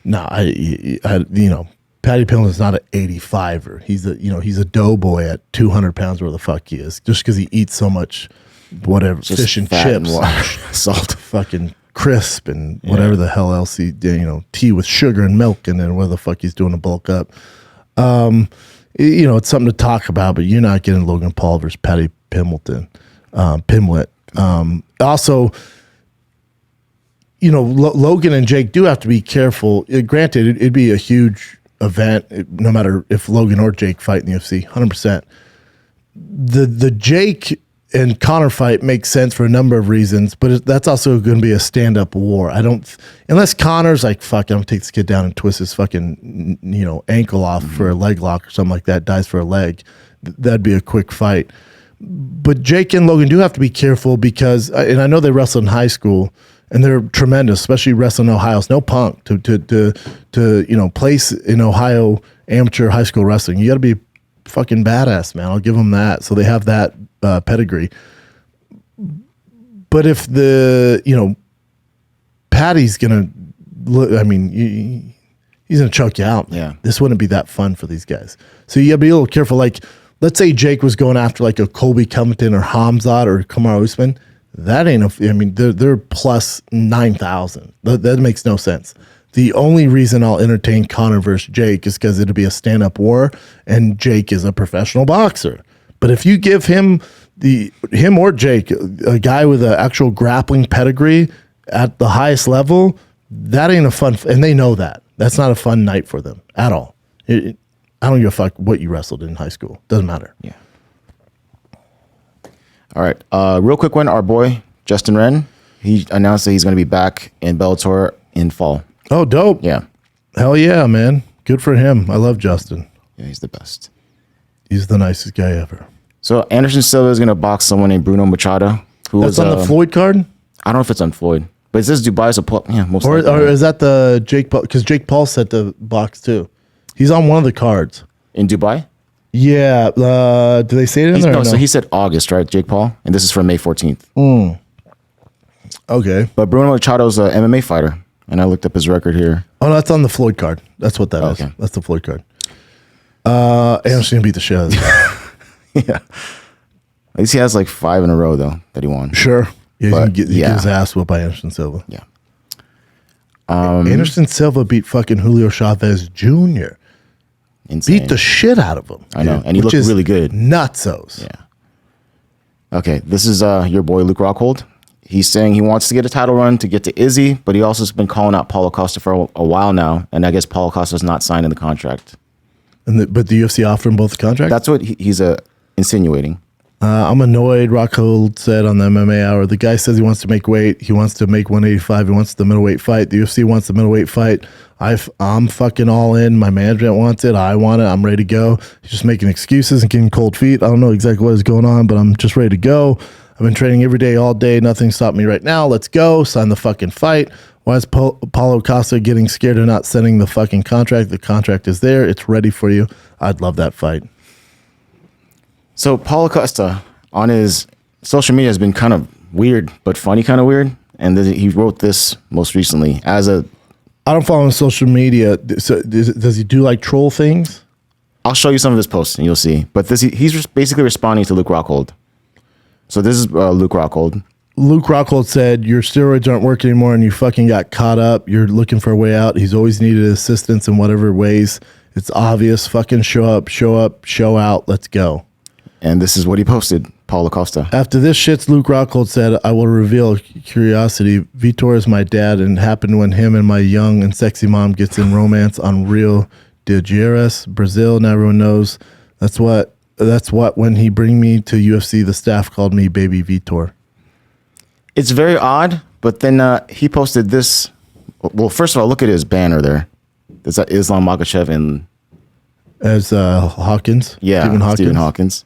No, Paddy Pimblett is not an 85er. He's a doughboy at 200 pounds, where the fuck he is. Just because he eats so much, whatever, Just fish and fat chips, and salt, fucking crisp and whatever the hell else tea with sugar and milk, and then where the fuck he's doing to bulk up. It's something to talk about, but you're not getting Logan Paul versus Paddy Pimblett. Also, Logan and Jake do have to be careful. Granted, it'd be a huge event, no matter if Logan or Jake fight in the UFC, 100%. The Jake and Conor fight makes sense for a number of reasons, but that's also going to be a stand-up war. Unless Conor's like, fuck, I'm going to take this kid down and twist his fucking, ankle off for a leg lock or something like that, dies for a leg. That'd be a quick fight. But Jake and Logan do have to be careful because, and I know they wrestled in high school, and they're tremendous, especially wrestling in Ohio. It's no punk to place in Ohio amateur high school wrestling. You got to be fucking badass, man. I'll give them that. So they have that pedigree. But if Paddy's gonna, he's gonna choke you out. Yeah, this wouldn't be that fun for these guys. So you gotta be a little careful. Like, let's say Jake was going after like a Colby Covington or Khamzat or Kamaru Usman. That ain't they're plus 9,000. That makes no sense. The only reason I'll entertain Conor versus Jake is because it'll be a stand-up war, and Jake is a professional boxer. But if you give him him or Jake, a guy with an actual grappling pedigree at the highest level, that ain't a fun, and they know that. That's not a fun night for them at all. I don't give a fuck what you wrestled in high school. Doesn't matter. Yeah. All right. Real quick one. Our boy, Justin Wren, he announced that he's going to be back in Bellator in fall. Oh, dope. Yeah. Hell yeah, man. Good for him. I love Justin. Yeah, he's the best. He's the nicest guy ever. So Anderson Silva is going to box someone named Bruno Machado. That's on the Floyd card? I don't know if it's on Floyd, but it says Dubai's most or likely. Or is that the Jake Paul? Because Jake Paul set the box too. He's on one of the cards. In Dubai? Yeah. Do they say it in there? No, so he said August, right, Jake Paul? And this is for May 14th. Okay. But Bruno Machado's an MMA fighter, and I looked up his record here. Oh, no, that's on the Floyd card. That's what that is. Okay. That's the Floyd card. Anderson beat the shit out of this guy. Yeah. At least he has like 5 in a row, though, that he won. Sure. Yeah, But, he get his ass whooped by Anderson Silva. Yeah. Anderson Silva beat fucking Julio Chavez Jr. Insane. Beat the shit out of him. I know. dude, And he which looked is really good. Nutsos. Yeah. Okay. This is your boy, Luke Rockhold. He's saying he wants to get a title run to get to Izzy, but he also has been calling out Paulo Costa for a while now. And I guess Paulo Costa's not signing the contract. But the UFC offered him both the contracts? That's what he's insinuating. I'm annoyed. Rockhold said on the MMA Hour, the guy says he wants to make weight. He wants to make 185. He wants the middleweight fight. The UFC wants the middleweight fight. I'm fucking all in. My management wants it. I want it. I'm ready to go. He's just making excuses and getting cold feet. I don't know exactly what is going on, but I'm just ready to go. I've been training every day, all day. Nothing stopped me right now. Let's go. Sign the fucking fight. Why is Paulo Costa getting scared of not sending the fucking contract? The contract is there. It's ready for you. I'd love that fight. So Paulo Costa on his social media has been kind of weird, but funny kind of weird. And he wrote this most recently as a... I don't follow him on social media. So does he do like troll things? I'll show you some of his posts and you'll see. But he's just basically responding to Luke Rockhold. So this is Luke Rockhold. Luke Rockhold said, your steroids aren't working anymore and you fucking got caught up. You're looking for a way out. He's always needed assistance in whatever ways. It's obvious. Fucking show up, show out. Let's go. And this is what he posted, Paulo Costa. After this shit's Luke Rockhold said, I will reveal curiosity. Vitor is my dad and happened when him and my young and sexy mom gets in romance on Rio de Janeiro, Brazil. Now everyone knows. That's what when he bring me to UFC, the staff called me Baby Vitor. It's very odd, but then he posted this. Well, first of all, look at his banner there. Is that Islam Makhachev and... As Hawkins? Yeah, Stephen Hawkins.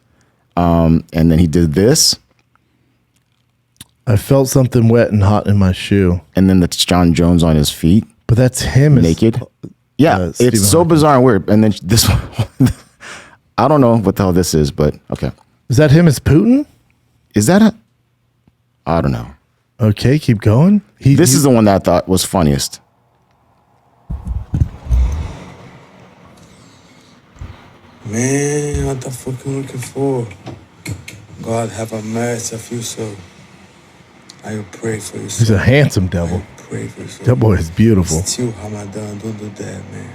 And then he did this. I felt something wet and hot in my shoe. And then that's John Jones on his feet. But that's him. Naked. Yeah, it's so bizarre and weird. And then this one, I don't know what the hell this is, but okay. Is that him as Putin? Is that I don't know. Okay, keep going. This is the one that I thought was funniest. Man, what the fuck you looking for? God have a mercy of you, so I will pray for you. He's a handsome devil. I pray for you. So. That boy is beautiful. Still, Hamadan, don't do that, man.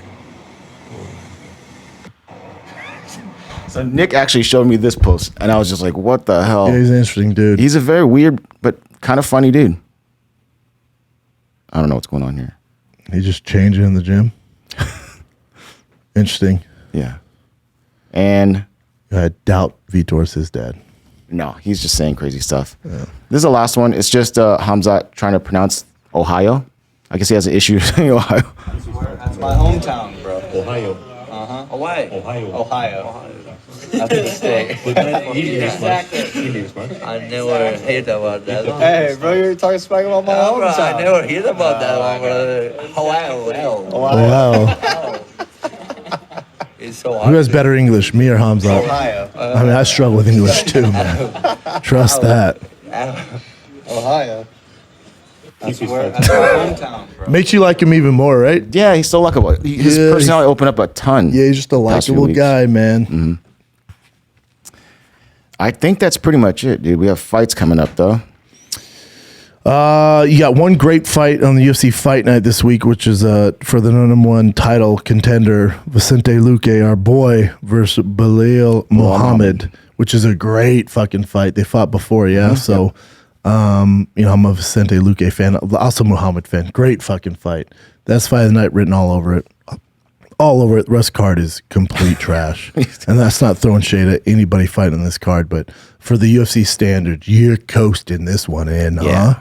So Nick actually showed me this post, and I was just like, what the hell? Yeah, he's an interesting dude. He's a very weird, but kind of funny dude. I don't know what's going on here. He's just changing in the gym. Interesting. Yeah. And I doubt Vitor's his dad. No, he's just saying crazy stuff. Yeah. This is the last one. It's just Khamzat trying to pronounce Ohio. I guess he has an issue saying Ohio. That's my hometown, bro. Ohio. Uh-huh. Ohio. Ohio. That's a mistake. I never heard about that one. Hey, bro, you're talking smack about my hometown. I never heard about that one, brother. Ohio. Wow. It's so hard. Who has better English, me or Khamzat? Ohio. I mean, I struggle with English too, man. Trust that. Ohio. That's my hometown, bro. Makes you like him even more, right? Yeah, he's so likable. His personality opened up a ton. Yeah, he's just a likable guy, man. Mm-hmm. I think that's pretty much it, dude. We have fights coming up, though. You got one great fight on the UFC Fight Night this week, which is for the #1 title contender, Vicente Luque, our boy, versus Belal Muhammed, which is a great fucking fight. They fought before, yeah. So, I'm a Vicente Luque fan, also Muhammad fan. Great fucking fight. That's fight of the night written all over it. All over it. The rest card is complete trash. And that's not throwing shade at anybody fighting this card, but for the UFC standard, you're coasting this one in, huh?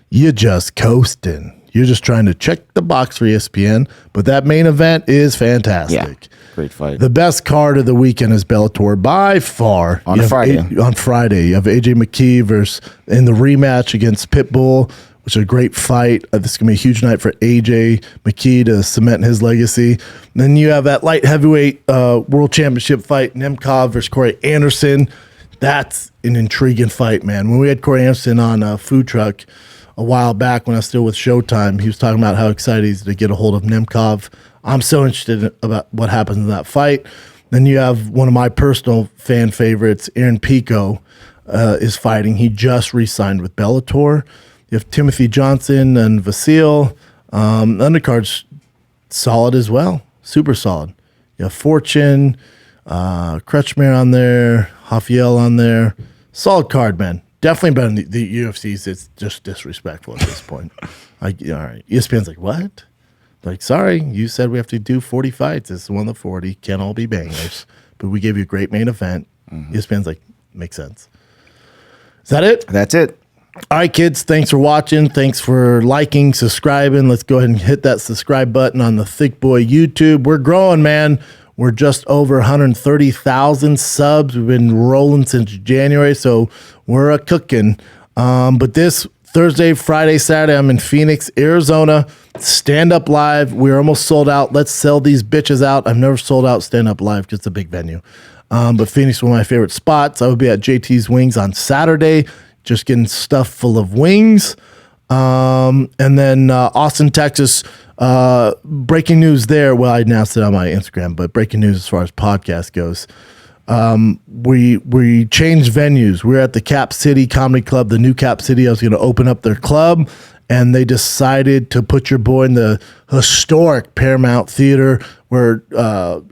You're just coasting. You're just trying to check the box for ESPN, but that main event is fantastic. Yeah, great fight. The best card of the weekend is Bellator by far. On Friday. On Friday, you have AJ McKee versus in the rematch against Pitbull, which is a great fight. This is going to be a huge night for AJ McKee to cement his legacy. Then you have that light heavyweight world championship fight, Nemkov versus Corey Anderson. That's an intriguing fight, man. When we had Corey Anderson on a food truck a while back when I was still with Showtime, he was talking about how excited he's to get a hold of Nemkov. I'm so interested about what happens in that fight. Then you have one of my personal fan favorites, Aaron Pico, is fighting. He just re-signed with Bellator. You have Timothy Johnson and Vasil. The undercard's solid as well. Super solid. You have Fortune, Kretschmer on there, Rafael on there. Solid card, man. Definitely better than the UFC's. It's just disrespectful at this point. All right. ESPN's like, what? Like, sorry, you said we have to do 40 fights. This is one of the 40. Can't all be bangers. But we gave you a great main event. ESPN's like, makes sense. Is that it? That's it. All right, kids. Thanks for watching. Thanks for liking, subscribing. Let's go ahead and hit that subscribe button on the Thick Boy YouTube. We're growing, man. We're just over 130,000 subs. We've been rolling since January, so we're cooking. But this Thursday, Friday, Saturday, I'm in Phoenix, Arizona. Stand Up Live. We're almost sold out. Let's sell these bitches out. I've never sold out Stand Up Live because it's a big venue. But Phoenix is one of my favorite spots. I will be at JT's Wings on Saturday, just getting stuff full of wings. And then Austin, Texas, breaking news there. Well, I announced it on my Instagram, but breaking news as far as podcast goes. We changed venues. We're at the Cap City Comedy Club, the new Cap City. I was going to open up their club, and they decided to put your boy in the historic Paramount Theater where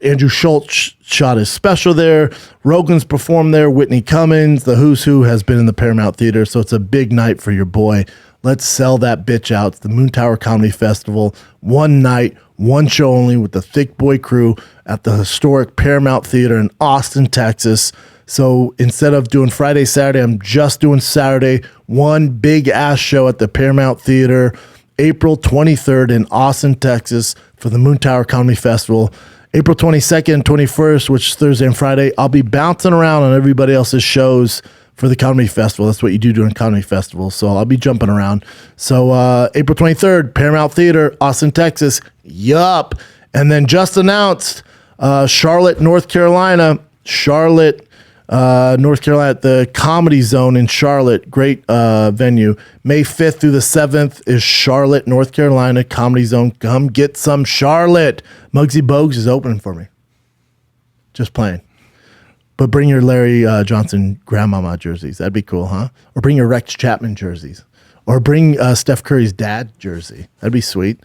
Andrew Schultz shot his special there. Rogan's performed there. Whitney Cummings, the who's who, has been in the Paramount Theater. So it's a big night for your boy. Let's sell that bitch out. It's the Moon Tower Comedy Festival. One night, one show only with the Thick Boy crew at the historic Paramount Theater in Austin, Texas. So instead of doing Friday, Saturday, I'm just doing Saturday. One big ass show at the Paramount Theater, April 23rd in Austin, Texas for the Moon Tower Comedy Festival. April 22nd and 21st, which is Thursday and Friday, I'll be bouncing around on everybody else's shows for the Comedy Festival. That's what you do during Comedy Festival. So I'll be jumping around. So April 23rd, Paramount Theater, Austin, Texas. Yup. And then just announced Charlotte, North Carolina. The Comedy Zone in Charlotte. Great venue. May 5th through the 7th is Charlotte, North Carolina, Comedy Zone. Come get some Charlotte. Muggsy Bogues is opening for me. Just playing. But bring your Larry Johnson grandmama jerseys. That'd be cool, huh? Or bring your Rex Chapman jerseys. Or bring Steph Curry's dad jersey. That'd be sweet.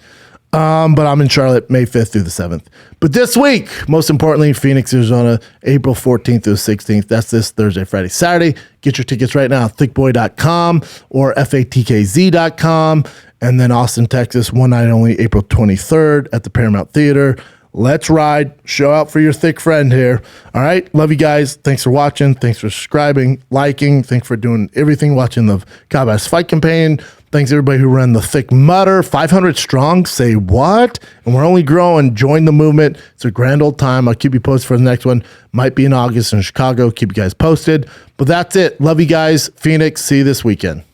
But I'm in Charlotte, May 5th through the 7th. But this week, most importantly, Phoenix, Arizona, April 14th through the 16th. That's this Thursday, Friday, Saturday. Get your tickets right now, thickboy.com or fatkz.com. And then Austin, Texas, one night only, April 23rd at the Paramount Theater. Let's ride. Show out for your thick friend here. All right. Love you guys. Thanks for watching. Thanks for subscribing, liking. Thanks for doing everything, watching the Cowboys Fight campaign. Thanks everybody who ran the Thick Mutter. 500 strong. Say what? And we're only growing. Join the movement. It's a grand old time. I'll keep you posted for the next one. Might be in August in Chicago. Keep you guys posted. But that's it. Love you guys. Phoenix. See you this weekend.